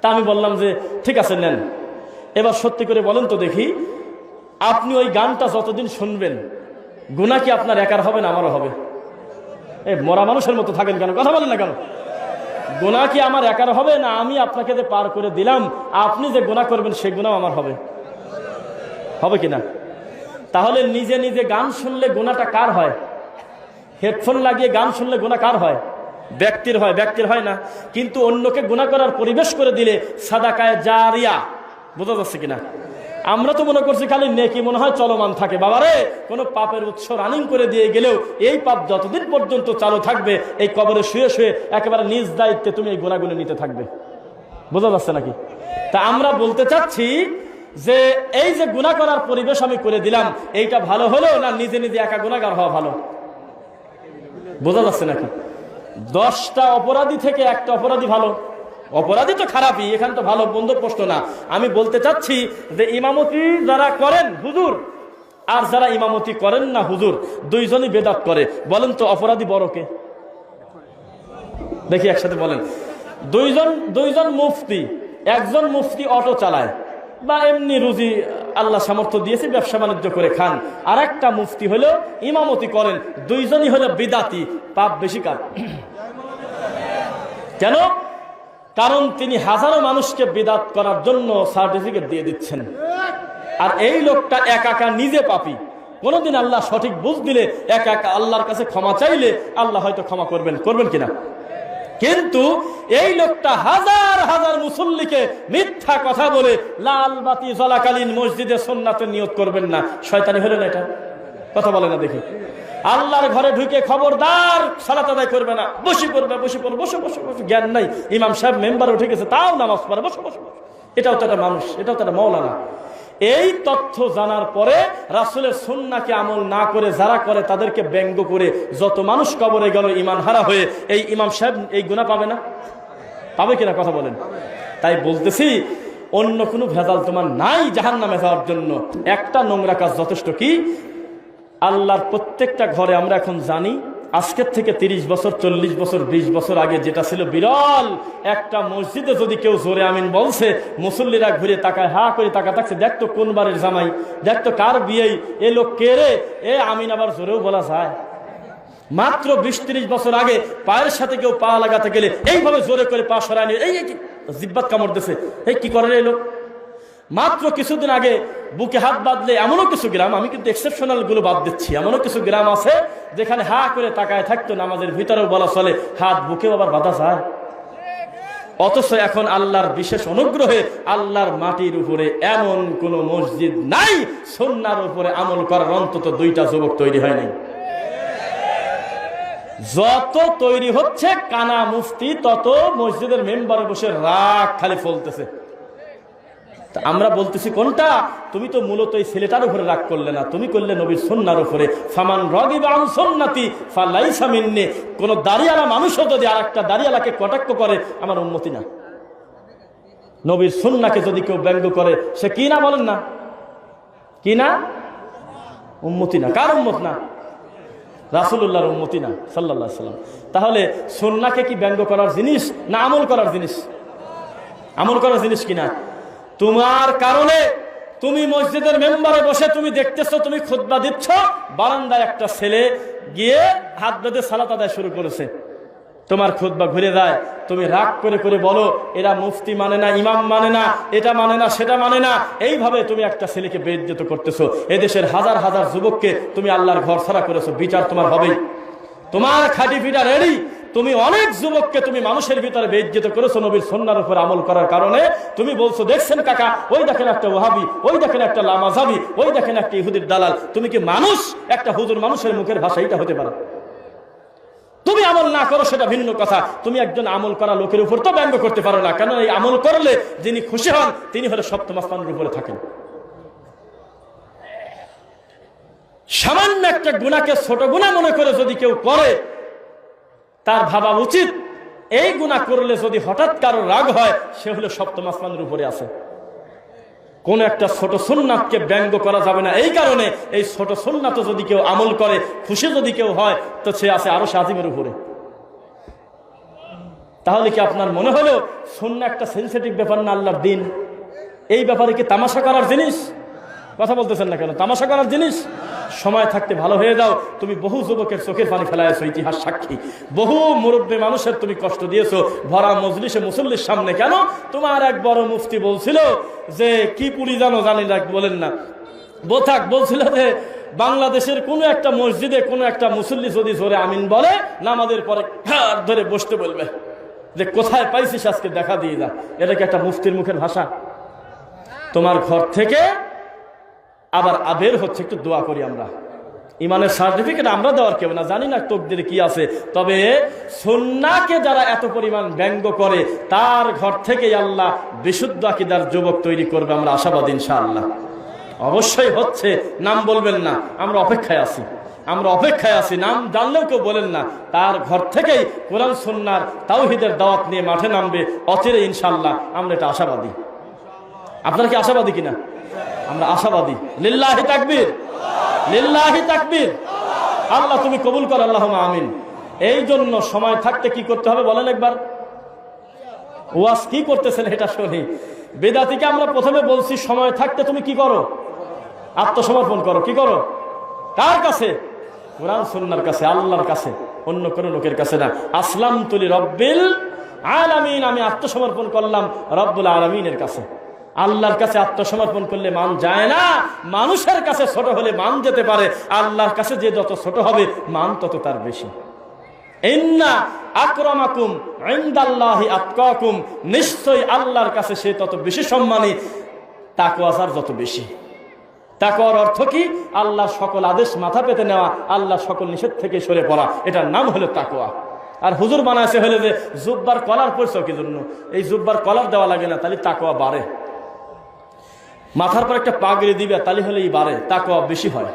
তা আমি বললাম যে ঠিক আছে নেন, এবার সত্যি করে বলেন তো দেখি, আপনি ওই গানটা যতদিন শুনবেন গুনাহ কি আপনার একার হবে না আমারও হবে? এই মরা মানুষের মতো থাকেন কেন, কথা বলেন না কেন? গুনাহ কি আমার একার হবে না আমি আপনাকে যে পার করে দিলাম আপনি যে গুনাহ করবেন সেই গুনাহ আমার হবে? হবে কিনা? তাহলে নিজে নিজে গান শুনলে গুনাহটা কার হয়? হেডফোন লাগিয়ে গান শুনলে গুনাহ কার হয়? ব্যক্তির হয়, ব্যক্তির হয় না। কিন্তু অন্যকে গুনাহ করার পরিবেশ করে দিলে সাদাকায়ে জারিয়া, বোঝা যাচ্ছে কিনা? আমরা তো মনে করছি খালি নেকি মনে হয় চলমান থাকে। বাবারে, কোনো পাপের উৎস রানিং করে দিয়ে গেলেও এই পাপ যতদিন পর্যন্ত চালু থাকবে এই কবরে শুয়ে শুয়ে একেবারে নিজ দায়িত্বে তুমি এই গুনাহগুলো নিতে থাকবে। বোঝা যাচ্ছে নাকি? তা আমরা বলতে চাচ্ছি যে এই যে গুনাহ করার পরিবেশ আমি করে দিলাম, এইটা ভালো হলো না নিজে নিজে একা গুনাহগার হওয়া ভালো? বোঝা যাচ্ছে নাকি? 10টা অপরাধী থেকে একটা অপরাধী ভালো? অপরাধী তো খারাপই, এখানে তো ভালো বন্ধ প্রশ্ন না। আমি বলতে চাচ্ছি যে ইমামতি যারা করেন হুজুর আর যারা ইমামতি করেন না হুজুর, দুইজনই বেদাত করে। বলেন তো অপরাধী বড় কে? দেখি একসাথে বলেন। দুইজন মুফতি, একজন মুফতি অটো চালায় বা এমনি রুজি আল্লাহ সামর্থ্য দিয়েছে ব্যবসা বাণিজ্য করে খান, আর একটা মুফতি হলো ইমামতি করেন, দুইজনই হলো বিদাতি। পাপ বেশি কার? কেন? কারণ তিনি হাজারো মানুষকে বিদাত করার জন্য সার্টিফিকেট দিয়ে দিচ্ছেন, আর এই লোকটা একা একা নিজে পাপী। কোনদিন আল্লাহ সঠিক বুঝ দিলে একা একা আল্লাহর কাছে ক্ষমা চাইলে আল্লাহ হয়তো ক্ষমা করবেন, করবেন কিনা? কিন্তু এই লোকটা হাজার হাজার মুসল্লিকে মিথ্যা কথা বলে লাল বাতি জ্বলাকালীন মসজিদে সুন্নাতের নিয়ত করবেন না, শয়তানি হলো না এটা? কথা বলে না দেখি। আল্লাহর ঘরে ঢুকে খবরদার সালাত আদায় করবে না, বসে পড়বে, বসে পড়বে, বসে বসে বসে, জ্ঞান নাই, ইমাম সাহেব মেম্বার উঠে গেছে তাও নামাজ পড়ে, বসে বসে বসে। এটাও তো একটা মানুষ, এটাও তো একটা মৌলানা। এই তথ্য জানার পরে রাসূলের সুন্নাহকে আমল না করে যারা করে তাদেরকে ব্যঙ্গ করে যত মানুষ কবরে গেল ইমান হারা হয়ে, এই ইমাম সাহেব এই গুনাহ পাবে না? পাবে কিনা কথা বলেন? তাই বলতেছি অন্য কোনো ভেজাল তোমার নাই জাহান্নামে যাওয়ার জন্য। একটা নোংরা কাজ যথেষ্ট। কি? আল্লাহর প্রত্যেকটা ঘরে আমরা এখন জানি আজকের থেকে 30 বছর 40 বছর 20 বছর আগে যেটা ছিল বিরল, একটা মসজিদে যদি কেউ জোরে আমিন বলছে মুসল্লিরা ঘুরে তাকায়, হা করে তাকা থাকছে, দেখতো কোন বারের জামাই, দেখতো কার বিয়ে, এ লোক কে রে, এ আমিন আবার জোরেও বলা যায়। মাত্র 20-30 বছর আগে পায়ের সাথে কেউ পা লাগাতে গেলে এইভাবে জোরে করে পা সরায় নিয়ে এই জিব্বাত কামড় দিছে, এই কি করে এই লোক। মাত্র কিছুদিন আগে বুকে হাত বাঁধলে এমনও কিছু গ্রাম, আমি কিন্তু এক্সেপশনাল গুলো বাদ দিচ্ছি, এমনও কিছু গ্রাম আছে যেখানে হা করে তাকায় থাকতো, নামাজের ভিতরেও বলা চলে, হাত বুকেও আবার বাঁধা যায়। অথচ এখন আল্লাহর বিশেষ অনুগ্রহে আল্লাহর মাটির উপরে এমন কোন মসজিদ নাই সুন্নাহর উপরে আমল করার অন্তত 2টা যুবক তৈরি হয় নাই। যত তৈরি হচ্ছে কানা মুফতি, তত মসজিদের মেম্বারে বসে রাগ খালি ফলতেছে। আমরা বলতেছি কোনটা? তুমি তো মূলত এই ছেলেটার উপরে রাগ করলে না, তুমি করলে নবীর সুন্নাহর উপরে। ফামান রাগিবা আন সুন্নতি ফালাইসা মিন্নি। কোন দাড়িওয়ালা মানুষও যদি আরেকটা দাড়িওয়ালাকে কটাক্ষ করে আমার উম্মতি না। নবীর সুন্নাহকে যদি কেউ ব্যঙ্গ করে সে কি না বলেন না? কি না? উম্মতি না। কার উম্মত না? রাসূলুল্লাহর উম্মতি না সাল্লাল্লাহু আলাইহি ওয়াসাল্লাম। তাহলে সুন্নাহকে কি ব্যঙ্গ করার জিনিস না আমল করার জিনিস? আমল করার জিনিস কিনা? তোমার কারণে তুমি মসজিদের মেম্বারে বসে তুমি দেখতেছো, তুমি খুতবা দিচ্ছ, বারান্দায় একটা ছেলে গিয়ে হাত বেঁধে সালাত আদায় শুরু করেছে, তোমার খুতবা ঘুরে যায়, তুমি রাগ করে করে বলো এরা মুফতি মানে না, ইমাম মানে না, এটা মানে না, সেটা মানে না, এইভাবে তুমি একটা ছেলেকে বেইজ্জত করতেছো। এদেশের হাজার হাজার যুবককে তুমি আল্লাহর ঘর ছাড়া করেছো, বিচার তোমার হবেই। তোমার খাঁটি পিঠা রেডি। তুমি অনেক যুবককে তুমি মানুষের ভিতরে বেইজ্জত করেছো নবীর সুন্নাহর উপর আমল করার কারণে। তুমি বলছো দেখছেন কাকা, ওই দেখেন একটা ওয়াহাবি, ওই দেখেন একটা লামাজাবি, ওই দেখেন একটা ইহুদির দালাল। তুমি কি মানুষ? একটা হুজুর মানুষের মুখের ভাষা এটা হতে পারে? তুমি আমল না করো সেটা ভিন্ন কথা, তুমি একজন আমল করা লোকের উপর তো ব্যঙ্গ করতে পারো না, কারণ এই আমল করলে যিনি খুশি হন তিনি হলো সপ্তম আসমানের উপরে থাকেন। সামান্য একটা গুনাহকে ছোট গুনাহ মনে করে যদি কেউ করে, তার ভাবা উচিত এই গুনাহ করলে যদি হঠাৎ কারো রাগ হয় সে হলো সপ্তম আসমানের উপরে আছে। কোন একটা ছোট সুন্নাতকে ব্যঙ্গ করা যাবে না, এই কারণে এই ছোট সুন্নাত যদি কেউ আমল করে, খুশি যদি কেউ হয়, তো সে আছে আরশ আজিমের উপরে। তাহলে কি আপনার মনে হলো সুন্নাহ একটা সেনসিটিভ ব্যাপার না আল্লাহর দিন? এই ব্যাপারে কি তামাশা করার জিনিস? কথা বলতেছেন না কেন? তামাশা করার জিনিস? সময় থাকতে ভালো হয়ে যাও। তুমি বহু যুবকের চোখের পানি ফেলাইছো, ইতিহাস সাক্ষী। বহু মুরব্বী মানুষের তুমি কষ্ট দিয়েছো ভরা মজলিসে মুসল্লির সামনে। কেন? তোমার এক বড় মুফতি বলছিল যে কি পুরি জানো, জানি না, বলেন না, বোথাক বলছিল যে বাংলাদেশের কোনো একটা মসজিদে কোনো একটা মুসল্লি যদি জোরে আমিন বলে নামাজের পরে ঘাড় ধরে বসতে বলবে যে কোথায় পাইছিস আজকে দেখা দিয়ে যা। এটা কি একটা মুফতির মুখের ভাষা? তোমার ঘর থেকে আবার আবের হচ্ছে, একটু দোয়া করি আমরা। ইমানের সার্টিফিকেট আমরা দেওয়ার কেউ না, জানি না তকদিরে কি আছে। তবে সুন্নাহকে যারা এত পরিমাণ ব্যঙ্গ করে তার ঘর থেকেই আল্লাহ বিশুদ্ধ আকীদার যুবক তৈরি করবে, আমরা আশাবাদী ইনশাআল্লাহ। অবশ্যই হচ্ছে, নাম বলবেন না, আমরা অপেক্ষায় আছি, আমরা অপেক্ষায় আছি। নাম জানলেও কেউ বলেন না, তার ঘর থেকেই কোরআন সুন্নাহর তাওহীদের দাওয়াত নিয়ে মাঠে নামবে অচিরে ইনশাআল্লাহ। আমরা এটা আশাবাদী। আপনারা কি আশাবাদী কিনা? আমরা আশাবাদী। লিল্লাহি তাকবীর, লিল্লাহি তাকবীর। আল্লাহ তুমি কবুল কর, আল্লাহুম্মা আমিন। এই জন্য সময় থাকতে কি করতে হবে বলেন একবার? ওয়াজ কি করতেছেন এটা শুনি। বেদাতিকে আমরা প্রথমে বলছি সময় থাকতে তুমি কি করো? আত্মসমর্পণ করো। কি করো? কার কাছে? কোরআন সুন্নাহর কাছে, আল্লাহর কাছে, অন্য কোনো লোকের কাছে না। আসলামতু লিরাব্বিল আলামিন, আমি আত্মসমর্পণ করলাম রব্বুল আলামিনের কাছে। আল্লাহর কাছে আত্মসমর্পণ করলে মান যায় না। মানুষের কাছে ছোট হলে মান যেতে পারে, আল্লাহর কাছে যে যত ছোট হবে মান তত তার বেশি। ইন্না আকরামাকুম ইনদাল্লাহি আতকাকুম, নিশ্চয়ই আল্লাহর কাছে সে তত বেশি সম্মানী তাকওয়া যার যত বেশি। তাকওয়ার অর্থ কি? আল্লাহর সকল আদেশ মাথা পেতে নেওয়া, আল্লাহর সকল নিষেধ থেকে সরে পড়া, এটার নাম হলো তাকওয়া। আর হুজুর বানাইছে হলে যে জুব্বার কলার পরছো কি জন্য? এই জুব্বার কলার দেওয়া লাগে না, তাহলে তাকওয়া বাড়ে। মাথার পর একটা পাগড়ি দিবে তাহলে হলেই বাড়ে, তাকওয়া বেশি হয়।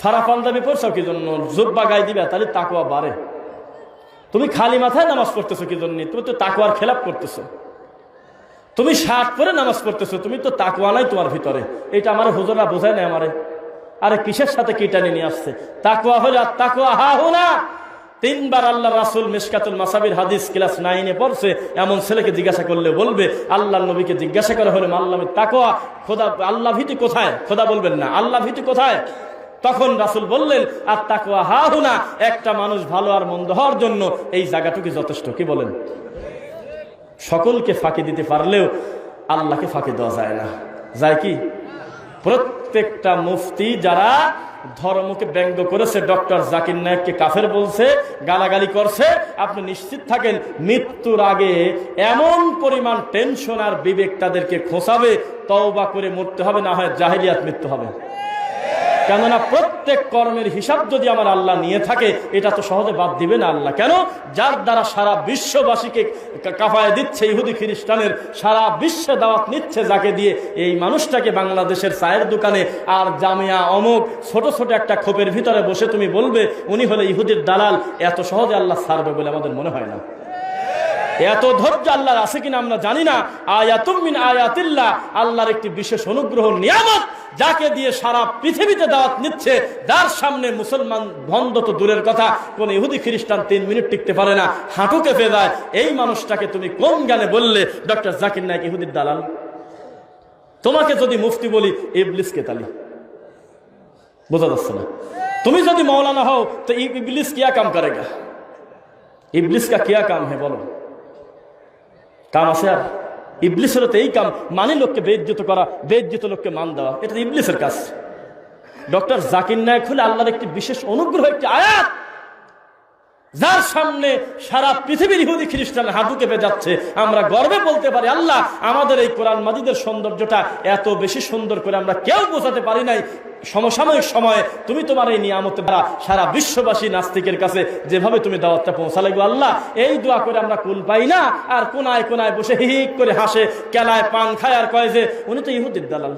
ফারা পাঞ্জাবি পরছো কি জন্য? জুব্বা গায়ে দিবে তাহলে তাকওয়া বাড়ে। তুমি খালি মাথায় নামাজ পড়তেছো কি জন্য? তুমি তো তাকওয়ার খেলাপ করতেছো। তুমি শার্ট পরে নামাজ পড়তেছো, তুমি তো তাকওয়া নাই তোমার ভিতরে। এটা আমার হুজুররা বোঝায় না আমারে। আরে কিসের সাথে কি টানি নিয়ে আসছে? তাকওয়া হলে আর তাকওয়া হা হুনা। 3 বার আল্লাহ রাসূল মিশকাতুল মাসাবির হাদিস ক্লাস 9-এ পড়ছে। এমন ছেলেকে জিজ্ঞাসা করলে বলবে, আল্লাহর নবীকে জিজ্ঞাসা করা হলো মাল্লামে তাকওয়া, খোদা আল্লাহ ভীতি কোথায়? খোদা বলবেন না, আল্লাহ ভীতি কোথায়? তখন রাসূল বললেন আর তাকওয়া হা হুনা, একটা মানুষ ভালো আর মন্দ হওয়ার জন্য এই জায়গাটুকু যথেষ্ট। কি বলেন? সকলকে ফাঁকি দিতে পারলেও আল্লাহকে ফাঁকি দেওয়া যায় না। যায় কি? প্রত্যেকটা মুফতি যারা ধর্মকে ব্যঙ্গ করেছে, ডক্টর জাকির নায়েককে কাফের বলছে, গালাগালি করছে, আপনি নিশ্চিত থাকেন মৃত্যুর আগে এমন পরিমাণ টেনশন আর বিবেক তাদেরকে খোঁচাবে, তওবা করে মরতে হবে, না হয় জাহেলিয়াত মৃত্যু হবে। কেননা প্রত্যেক কর্মের হিসাব যদি আমার আল্লাহ নিয়ে থাকে, এটা তো সহজে বাদ দিবে না আল্লাহ। কেন? যার দ্বারা সারা বিশ্ববাসীকে কাফায় দিচ্ছে, ইহুদি খ্রিস্টানের সারা বিশ্বে দাওয়াত নিচ্ছে, যাকে দিয়ে এই মানুষটাকে বাংলাদেশের চায়ের দোকানে আর জামিয়া অমুক ছোট ছোট একটা খোপের ভিতরে বসে তুমি বলবে উনি হলে ইহুদির দালাল, এত সহজে আল্লাহ ছাড়বে বলে আমাদের মনে হয় না। এত ধৈর্য আল্লাহর আছে কিনা আমরা জানি না। আয়াতুম মিন আয়াতিল্লাহ, আল্লাহর একটি বিশেষ অনুগ্রহ নিয়ামত, যাকে দিয়ে সারা পৃথিবীতে দাওয়াত নিচ্ছে, যার সামনে মুসলমান বন্ধ তো দূরের কথা, কোন ইহুদি খ্রিস্টান 3 মিনিট টিকতে পারে না, হাঁটু কেঁপে যায়। এই মানুষটাকে তুমি কোন জ্ঞানে বললে ডক্টর জাকির নায়েক ইহুদির দালাল? তোমাকে যদি মুফতি বলি ইবলিসকে তালি, বোঝা যাচ্ছে না? তুমি যদি মৌলানা হও তো ইবলিস কিয়া কাম করেগা? ইবলিস কা কিয়া কাম হে বলো? কাম আছে? আর ইবলিসের তো এই কাম, মানে লোককে বেইজ্জত করা, বেইজ্জত লোককে মান দেওয়া, এটা ইবলিসের কাজ। ডক্টর জাকির নায়েক হলে আল্লাহর একটি বিশেষ অনুগ্রহ, একটি আয়াত, যার সামনে সারা পৃথিবীর ইহুদি খ্রিস্টান হাঁটু কেঁপে যাচ্ছে। আমরা গর্বে বলতে পারি আল্লাহ আমাদের এই কোরআন মাজিদের সৌন্দর্যটা এত বেশি সুন্দর করে আমরা কেউ বোঝাতে পারি নাই। সমসাময়িক সময়ে তুমি তোমার এই নিয়ামতের দ্বারা সারা বিশ্ববাসী নাস্তিকের কাছে যেভাবে তুমি দাওয়াতটা পৌঁছালে গো আল্লাহ, এই দোয়া করে আমরা কুল পাই না। আর কোনায় কোনায় বসে হিহিক করে হাসে, কেলায় পান খায় আর কয় যে উনি তো ইহুদির দালাল।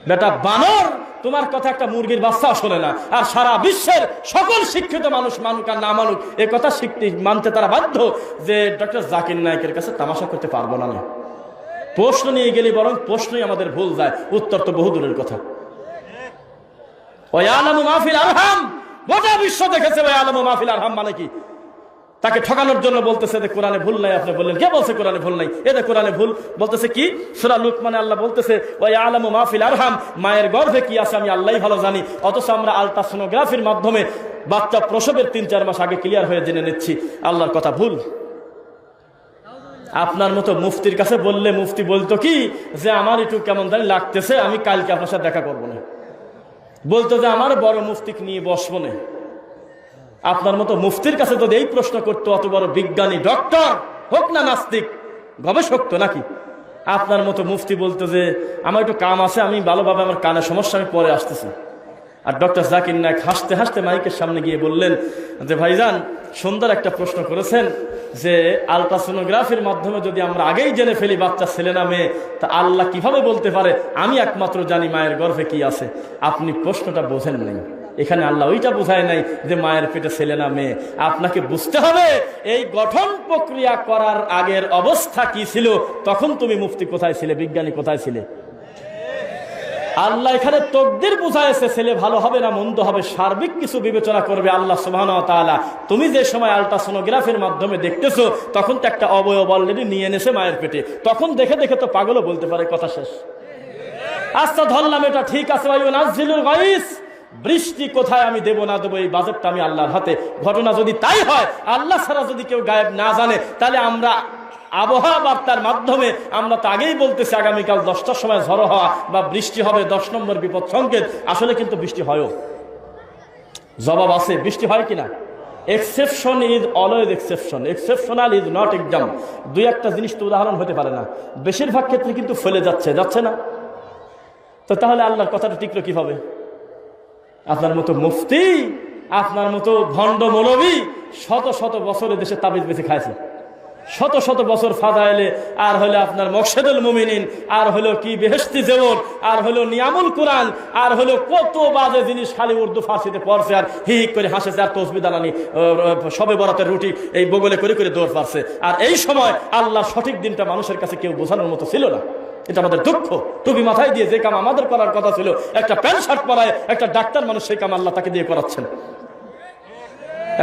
বেটা বানর, তোমার কথা একটা মুরগির বাচ্চাও শোনে না। আর সারা বিশ্বের সকল শিক্ষিত মানুষ, মানুক আর না মানুক, এ কথা মানতে তারা বাধ্য যে ডক্টর জাকির নায়েকের কাছে তামাশা করতে পারবো না। প্রশ্ন নিয়ে গেলে বরং প্রশ্নই আমাদের ভুল যায়, উত্তর তো বহু দূরের কথা। ওয়ালামু মাহফিল আরহাম, গোটা বিশ্ব দেখেছে ওয়ালামু মাহফিল আরহাম মানে কি। তাকে ঠকানোর জন্য বলতেছে যে কোরআনে ভুল নাই। আপনি বললেন কে বলছে কোরআনে ভুল নাই? এটা কোরআনে ভুল বলতেছে কি? সূরা লুকমানে আল্লাহ বলতেছে ওয়া ইয়ালামু মা ফিল আরহাম, মায়ের গর্ভে কি আছে আমি আল্লাহই ভালো জানি। অথচ আমরা আলট্রাসোনোগ্রাফির মাধ্যমে বাচ্চা প্রসবের 3-4 মাস আগে ক্লিয়ার হয়ে জেনে নিচ্ছি। আল্লাহর কথা ভুল। আপনার মতো মুফতির কাছে বললে মুফতি বলতো কি যে আমার একটু কেমন জানি লাগতেছে, আমি কালকে আপনার সাথে দেখা করবো না। বলতো যে আমার বড় মুফতিক নিয়ে বসবো না। আপনার মতো মুফতির কাছে যদি এই প্রশ্ন করতো, অত বড় বিজ্ঞানী ডক্টর হোক না নাস্তিক গবেষক তো নাকি, আপনার মতো মুফতি বলতো যে আমার একটু কাম আছে, আমি ভালোভাবে আমার কানে সমস্যা, আমি পরে আসতেছি। আর ডক্টর জাকির নায়েক হাসতে হাসতে মাইকের সামনে গিয়ে বললেন যে ভাইজান সুন্দর একটা প্রশ্ন করেছেন যে আলট্রাসোনোগ্রাফির মাধ্যমে যদি আমরা আগেই জেনে ফেলি বাচ্চা ছেলে না মেয়ে, তা আল্লাহ কিভাবে বলতে পারে আমি একমাত্র জানি মায়ের গর্ভে কি আছে? আপনি প্রশ্নটা বোঝেন নাই। এখানে আল্লাহ ওইটা বোঝায় নাই যে মায়ের পেটে ছেলে না মেয়ে। আপনাকে বুঝতে হবে এই গঠন প্রক্রিয়া করার আগের অবস্থা কি ছিল। তখন তুমি মুফতি কোথায় ছিলে, বিজ্ঞানী কোথায় ছিলে? আল্লাহ এখানে তকদির বুঝাইছে, ছেলে ভালো হবে না মন্দ হবে সার্বিক কিছু বিবেচনা করবে আল্লাহ সুবহানাহু ওয়া তাআলা। তুমি যে সময় আলট্রাসোনোগ্রাফির মাধ্যমে দেখতেছো তখন তো একটা অবয়ব অলরেডি নিয়ে এনেছে মায়ের পেটে। তখন দেখে দেখে তো পাগলও বলতে পারে কথা শেষ। আচ্ছা ধরলাম এটা ঠিক আছে, ভাই নাজিলুল গাইস, বৃষ্টি কোথায় আমি দেব না দেবো এই বাজেটটা আমি আল্লাহর হাতে। ঘটনা যদি তাই হয়, আল্লাহ ছাড়া যদি কেউ গায়েব না জানে, তাহলে আমরা আবহাওয়া বার্তার মাধ্যমে আমরা তো আগেই বলতেছি আগামীকাল 10টার সময় ঝড়ো হওয়া বা বৃষ্টি হবে, 10 নম্বর বিপদ সংকেত। আসলে কিন্তু বৃষ্টি হয়ও, জবাব আছে, বৃষ্টি হয় কিনা। Exception is always exception, exceptional is not exam. দুই একটা জিনিস তো উদাহরণ হতে পারে না, বেশিরভাগ ক্ষেত্রে কিন্তু ফেলে যাচ্ছে না। তো তাহলে আল্লাহর কথাটা টিকলো কিভাবে? আপনার মতো মুফতি, আপনার মতো ভণ্ড মৌলবী শত শত বছরে দেশে তাবিজ বেঁচে খাইছে, শত শত বছর ফাদাইলে, আর হলো আপনার মকসেদুল মুমিনিন, আর হলো কি বেহেশতি জীবন, আর হলো নিয়ামুল কোরআন, আর হলো কত বাজে জিনিস খালি উর্দু ফার্সিতে পড়ছে আর হি করে হাসেছে, আর তসবিহ দালানি সবে বরাতের রুটি এই বগলে করে করে দৌড় পারছে। আর এই সময় আল্লাহ সঠিক দিনটা মানুষের কাছে কেউ বোঝানোর মতো ছিল না। এটা আমাদের দুঃখ। টুপি মাথায় দিয়ে যে কাম আমাদের করার কথা ছিল, একটা প্যান্ট শার্ট পরায় একটা ডাক্তার মানুষ, সেই কাম আল্লাহ তাকে দিয়ে করাচ্ছেন।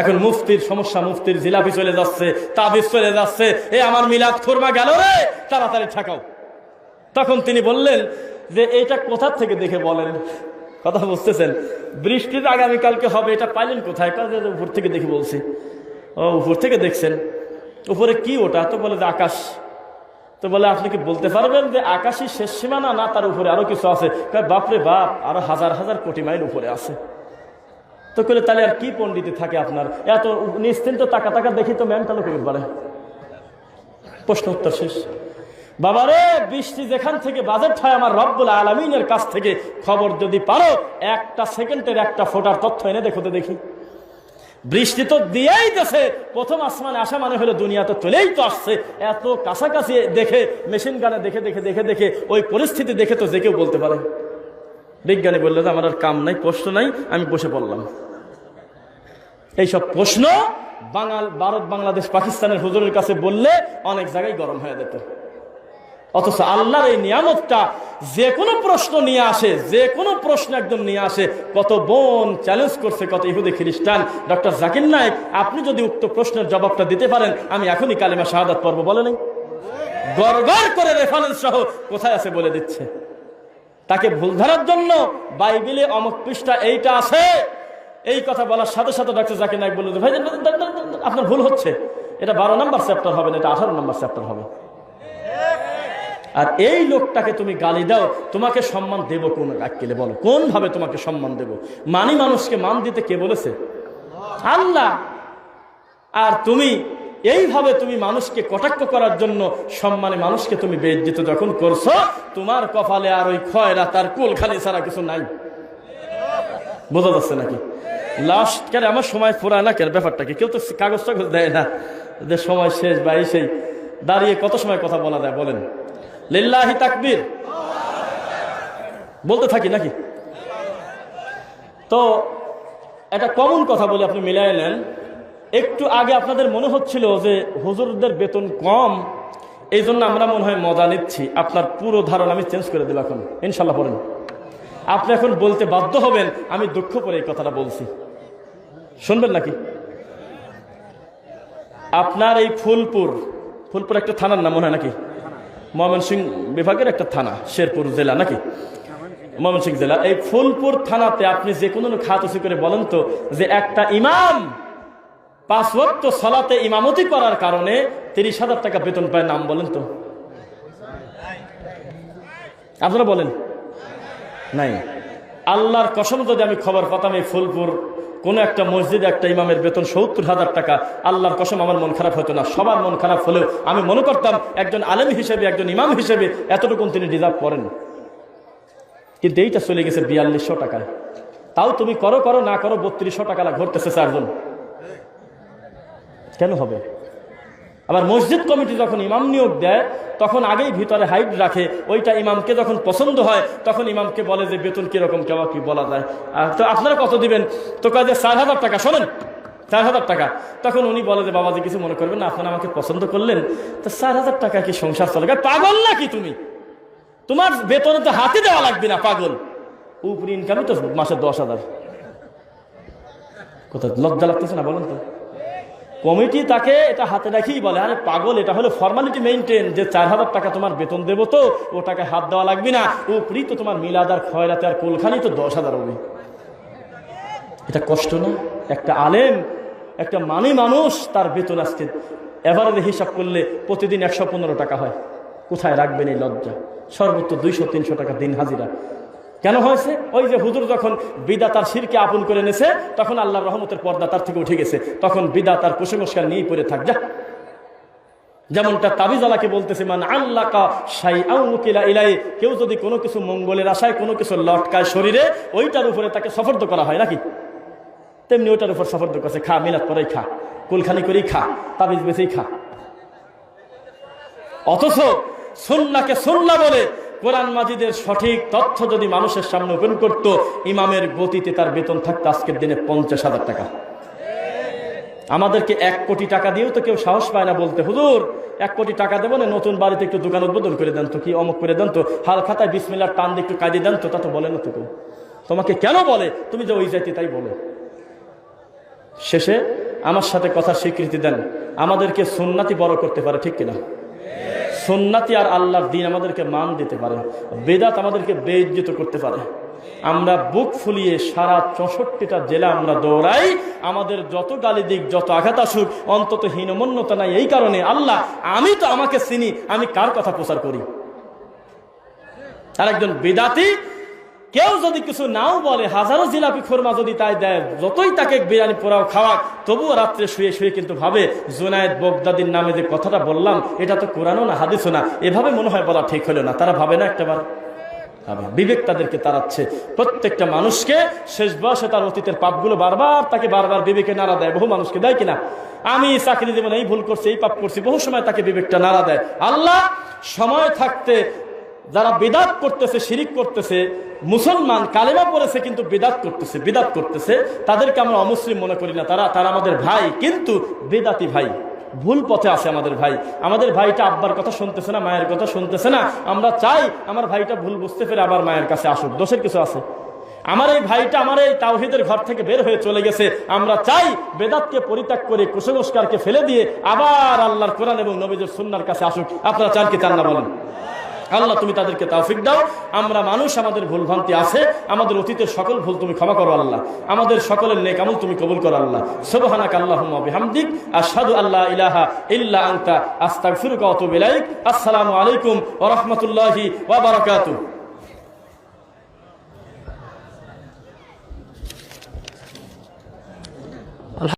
এখন মুফতির সমস্যা, মুফতির জিলাপি চলে যাচ্ছে, তাবিজ চলে যাচ্ছে, এ আমার মিলাদ খুরমা গেল রে, তাড়াতাড়ি ঠেকাও। তখন তিনি বললেন যে এইটা কোথা থেকে দেখে বলেন, কথা বুঝতেছেন? বৃষ্টিতে আগামীকালকে হবে, এটা পাইলেন কোথায়? উপর থেকে দেখে বলছি। ও উপর থেকে দেখছেন, উপরে কি ওটা? তো বলে যে আকাশ। তো বলে আপনি কি বলতে পারবেন যে আকাশই শেষ সীমানা, না তার উপরে আরো কিছু আছে? বাপরে বাপ, আরো হাজার হাজার কোটি মাইল উপরে আছে। তো করে তাহলে আর কি পণ্ডিতে থাকে আপনার? এত নিশ্চিন্ত টাকা টাকা দেখি তো মেন্টালও করে পারে। প্রশ্ন উত্তর শেষ। বাবারে, বৃষ্টি যেখান থেকে বাজেট হয় আমার রব্বুল আলামিনের কাছ থেকে, খবর যদি পারো একটা সেকেন্ডের একটা ফোটার তথ্য এনে দেখো তো দেখি। বৃষ্টি তো দিয়েই দেশে, প্রথম আসমানে আসা মানে হলো দুনিয়া তো চলেই তো আসছে। এত কাছাকাছি দেখে, মেশিন গানে দেখে দেখে দেখে দেখে ওই পরিস্থিতি দেখে তো যে কেউ বলতে পারে। বিজ্ঞানী বললো যে আমার আর কাম নাই, প্রশ্ন নাই, আমি বসে পড়লাম। এইসব প্রশ্ন ভারত, বাংলাদেশ, পাকিস্তানের হুজুরের কাছে বললে অনেক জায়গায় গরম হয়ে যেত। অথচ আল্লাহর এই নিয়ামতটা যে কোনো প্রশ্ন নিয়ে আসে, যে কোনো প্রশ্ন একদম নিয়ে আসে। কত বোন চ্যালেঞ্জ করছে, কত ইহুদি খ্রিস্টান। ডক্টর জাকির নায়েক, আপনি যদি উক্ত প্রশ্নের জবাবটা দিতে পারেন আমি এখনই কালেমা শাহাদাত পড়ব, বলে নেই? গড়গড় করে রেফারেন্স সহ কোথায় আছে বলে দিচ্ছে। তাকে ভুল ধরার জন্য বাইবেলে অমুক পৃষ্ঠা এইটা আছে, এই কথা বলার সাথে সাথে ডক্টর জাকির নায়েক বলল ভাই আপনার ভুল হচ্ছে, এটা 12 নম্বর চ্যাপ্টার হবে না, এটা 18 নম্বর চ্যাপ্টার হবে। আর এই লোকটাকে তুমি গালি দাও, তোমাকে সম্মান দেব কোন আক্কেলে? বলো, কোন ভাবে তোমাকে সম্মান দেব? মানি মানুষকে মান দিতে কে বলেছে? আল্লাহ। আর তুমি এইভাবে তুমি মানুষকে কটাক্ষ করার জন্য সম্মানে মানুষকে তুমি বেইজ্জত যখন করছো, তোমার কপালে আর ওই খয়রাত আর কুলখানি ছাড়া কিছু নাই। বোঝা যাচ্ছে নাকি? লাস্ট কালে আমার সময় ফুরায় না কেন ব্যাপারটা কি? কেউ তো কাগজ টাগজ দেয় না যে সময় শেষ বা সেই দাঁড়িয়ে কত সময় কথা বলা যায় বলেন? লিল্লাহি তাকবীর বলতে থাকি নাকি? তো একটা কমন কথা বলে আপনি মিলাই নেন। একটু আগে আপনাদের মনে হচ্ছিল যে হুজুরদের বেতন কম, এই জন্য আমরা মনে হয় মজা নিচ্ছি। আপনার পুরো ধারণা আমি চেঞ্জ করে দেব এখন ইনশাল্লাহ। পড়েন, আপনি এখন বলতে বাধ্য হবেন আমি দুঃখ করে এই কথাটা বলছি। শুনবেন নাকি? আপনার এই ফুলপুর একটা থানার নাম মনে হয় নাকি? ময়মনসিংহ বিভাগের একটা থানা, শেরপুর জেলা নাকি? ময়মনসিংহ জেলা। এই ফুলপুর থানাতে আপনি যে কোনো খাতসি করে বলেন তো যে একটা ইমাম 5 ওয়াক্ত সালাতে ইমামতি করার কারণে 30,000 টাকা বেতন পায়, নাম বলেন তো। আপনারা বলেন নাই? আল্লাহর কসম যদি আমি খবর পাতাম এই ফুলপুর কোন একটা মসজিদে একটা ইমামের বেতন 70,000 টাকা, আল্লাহর কসম আমার মন খারাপ হতো না। সবার মন খারাপ হলেও আমি মনে করতাম একজন আলেম হিসেবে, একজন ইমাম হিসেবে এতটুকু তিনি ডিজার্ভ করেন। কিন্তু এইটা চলে গেছে 4200 টাকায়। তাও তুমি করো না করো 3200 টাকা ঘুরতেছে 4 জন। কেন হবে? আবার মসজিদ কমিটি যখন ইমাম নিয়োগ দেয় তখন আগেই ভিতরে হাইট রাখে, ওইটা ইমামকে যখন পছন্দ হয় তখন ইমামকে বলে যে বেতন কিরকম কেউ কি বলা যায়, তো আপনারা কত দিবেন? তো কাজে 4000 টাকা, শোনেন 4000 টাকা। তখন উনি বলে যে বাবাজি কিছু মনে করবেন না, আপনারা আমাকে পছন্দ করলেন, তো 4000 টাকা কি সংসার চলে? পাগল নাকি তুমি? তোমার বেতন তো হাতে দেওয়া লাগবে না, পাগল। উপরি ইনকামই তো মাসে 10,000। কোথায় লজ্জা লাগতেছে না বলেন তো? কমিটি তাকে এটা হাতে রাখেই বলে আরে পাগল, এটা হলো ফর্মালিটি মেইনটেইন, যে 4000 টাকা তোমার বেতন দেবো, তো ও টাকা হাত দেওয়া লাগবে না, উপরি তো তোমার মিলাদার খয়রাতে আর কুলখানি তো 10,000 হবে। এটা কষ্ট না? একটা আলেম, একটা মানুষ, তার বেতন আজকে এভারেজে হিসাব করলে প্রতিদিন 115 টাকা হয়। কোথায় রাখবেন এই লজ্জা? সর্বোচ্চ 200-300 টাকা দিন হাজিরা। কেন হয়েছে? ওই যে হুজুর যখন বিদআত আর শিরকে আপন করে নেছে তখন আল্লাহর রহমতের পর্দা তার থেকে উঠে গেছে, তখন বিদআত আর কুসংস্কার নিয়েই পড়ে থাক যা। যেমনটা তাবিজালাকে বলতেছে মান আল্লাকা শাইআন উকিলা ইলাই, কেউ যদি কোনো কিছু মঙ্গলের আশায় কোনো কিছু লটকায় শরীরে, ওইটার উপরে তাকে সফর্দ করা হয় নাকি? তেমনি ওইটার উপর সফর্দ করছে, খা, মিলাদ পরেই খা, কুলখানি করেই খা, তাবিজ বেচেই খা। অথচ সুন্নাহকে সুন্নাহ বলে কোরআন মাজিদের সঠিক তথ্য যদি মানুষের সামনে ওপেন করত, ইমামের গতিতে তার বেতন থাকতো আজকের দিনে 50,000 টাকা। আমাদেরকে 1 কোটি টাকা দিয়েও তো কেউ সাহস পায় না বলতে, হুজুর 1 কোটি টাকা দেবো না, নতুন বাড়িতে একটু দোকান উদ্বোধন করে দেন তো, কি অমুক করে দেন তো, হাল খাতায় বিসমিল্লাহ টান দিয়ে একটু কাজে দেন তো, তা তো বলে না তো কেউ। তোমাকে কেন বলে? তুমি যে ওই জাতি তাই বলে। শেষে আমার সাথে কথার স্বীকৃতি দেন, আমাদেরকে সুন্নাতি বড় করতে পারে, ঠিক কিনা? সুন্নাতি আর আল্লাহর দ্বীন আমাদেরকে মান দিতে পারে, বেদাত আমাদেরকে বেইজ্জত করতে পারে। আমরা বুক ফুলিয়ে সারা 64টা জেলা আমরা দৌড়াই, আমাদের যত গালি দিক, যত আঘাত আসুক, অন্তত হীনমন্যতা নাই। এই কারণে আল্লাহ, আমি তো আমাকে চিনি, আমি কার কথা প্রচার করি। আর একজন বেদাতি কেউ যদি কিছু নাও বলে, হাজারো জিলাপি খোরমা যদি তাই দেয়, যতই তাকে বিরিয়ানি পোড়াও খাওয়াক, তবুও রাত্রে শুয়ে শুয়ে কিন্তু ভাবে জুনায়েদ বগদাদির নামে যে কথাটা বললাম এটা তো কোরআনও না হাদিসও না, এভাবে মনে হয় বলা ঠিক হলো না। তারা ভাবে না একটাবার? বিবেক তাদেরকে তাড়াচ্ছে। প্রত্যেকটা মানুষকে শেষ বয়সে তার অতীতের পাপগুলো তাকে বারবার বিবেকে নাড়া দেয়। বহু মানুষকে দেয় কিনা, আমি চাকরি জীবনে এই ভুল করছি, এই পাপ করছি, বহু সময় তাকে বিবেকটা নাড়া দেয়। আল্লাহ সময় থাকতে যারা বিদআত করতেছে, শিরিক করতেছে, মুসলমান কালেমা পড়েছে কিন্তু বিদআত করতেছে, তাদেরকে আমরা অমুসলিম মনে করি না। তারা আমাদের ভাই, কিন্তু বিদআতি ভাই, ভুল পথে আছে আমাদের ভাই। আমাদের ভাইটা আব্বার কথা শুনতেছে না, মায়ের কথা শুনতেছে না। আমরা চাই আমার ভাইটা ভুল বুঝতে পেরে আবার মায়ের কাছে আসুক। দোষের কিছু আছে? আমার এই ভাইটা আমার এই তাওহীদের ঘর থেকে বের হয়ে চলে গেছে, আমরা চাই বেদাতকে পরিত্যাগ করে কুসংস্কারকে ফেলে দিয়ে আবার আল্লাহর কোরআন এবং নবীর সুন্নাহর কাছে আসুক। আপনারা চান কি চান না বলেন? আল্লাহ তুমি তাদেরকে তৌফিক দাও। আমরা মানুষ, আমাদের ভুল ভ্রান্তি আছে, আমাদের অতীতের সকল ভুল তুমি ক্ষমা করো আল্লাহ, আমাদের সকলের নেক আমল তুমি কবুল করো আল্লাহ। সুবহানাকা আল্লাহুম্মা ওয়া বিহামদিক আশহাদু আল্লা ইলাহা ইল্লা আনতা আস্তাগফিরুকা ওয়া আতুবু ইলাইক। আসসালামু আলাইকুম ওয়া রাহমাতুল্লাহি ওয়া বারাকাতুহু।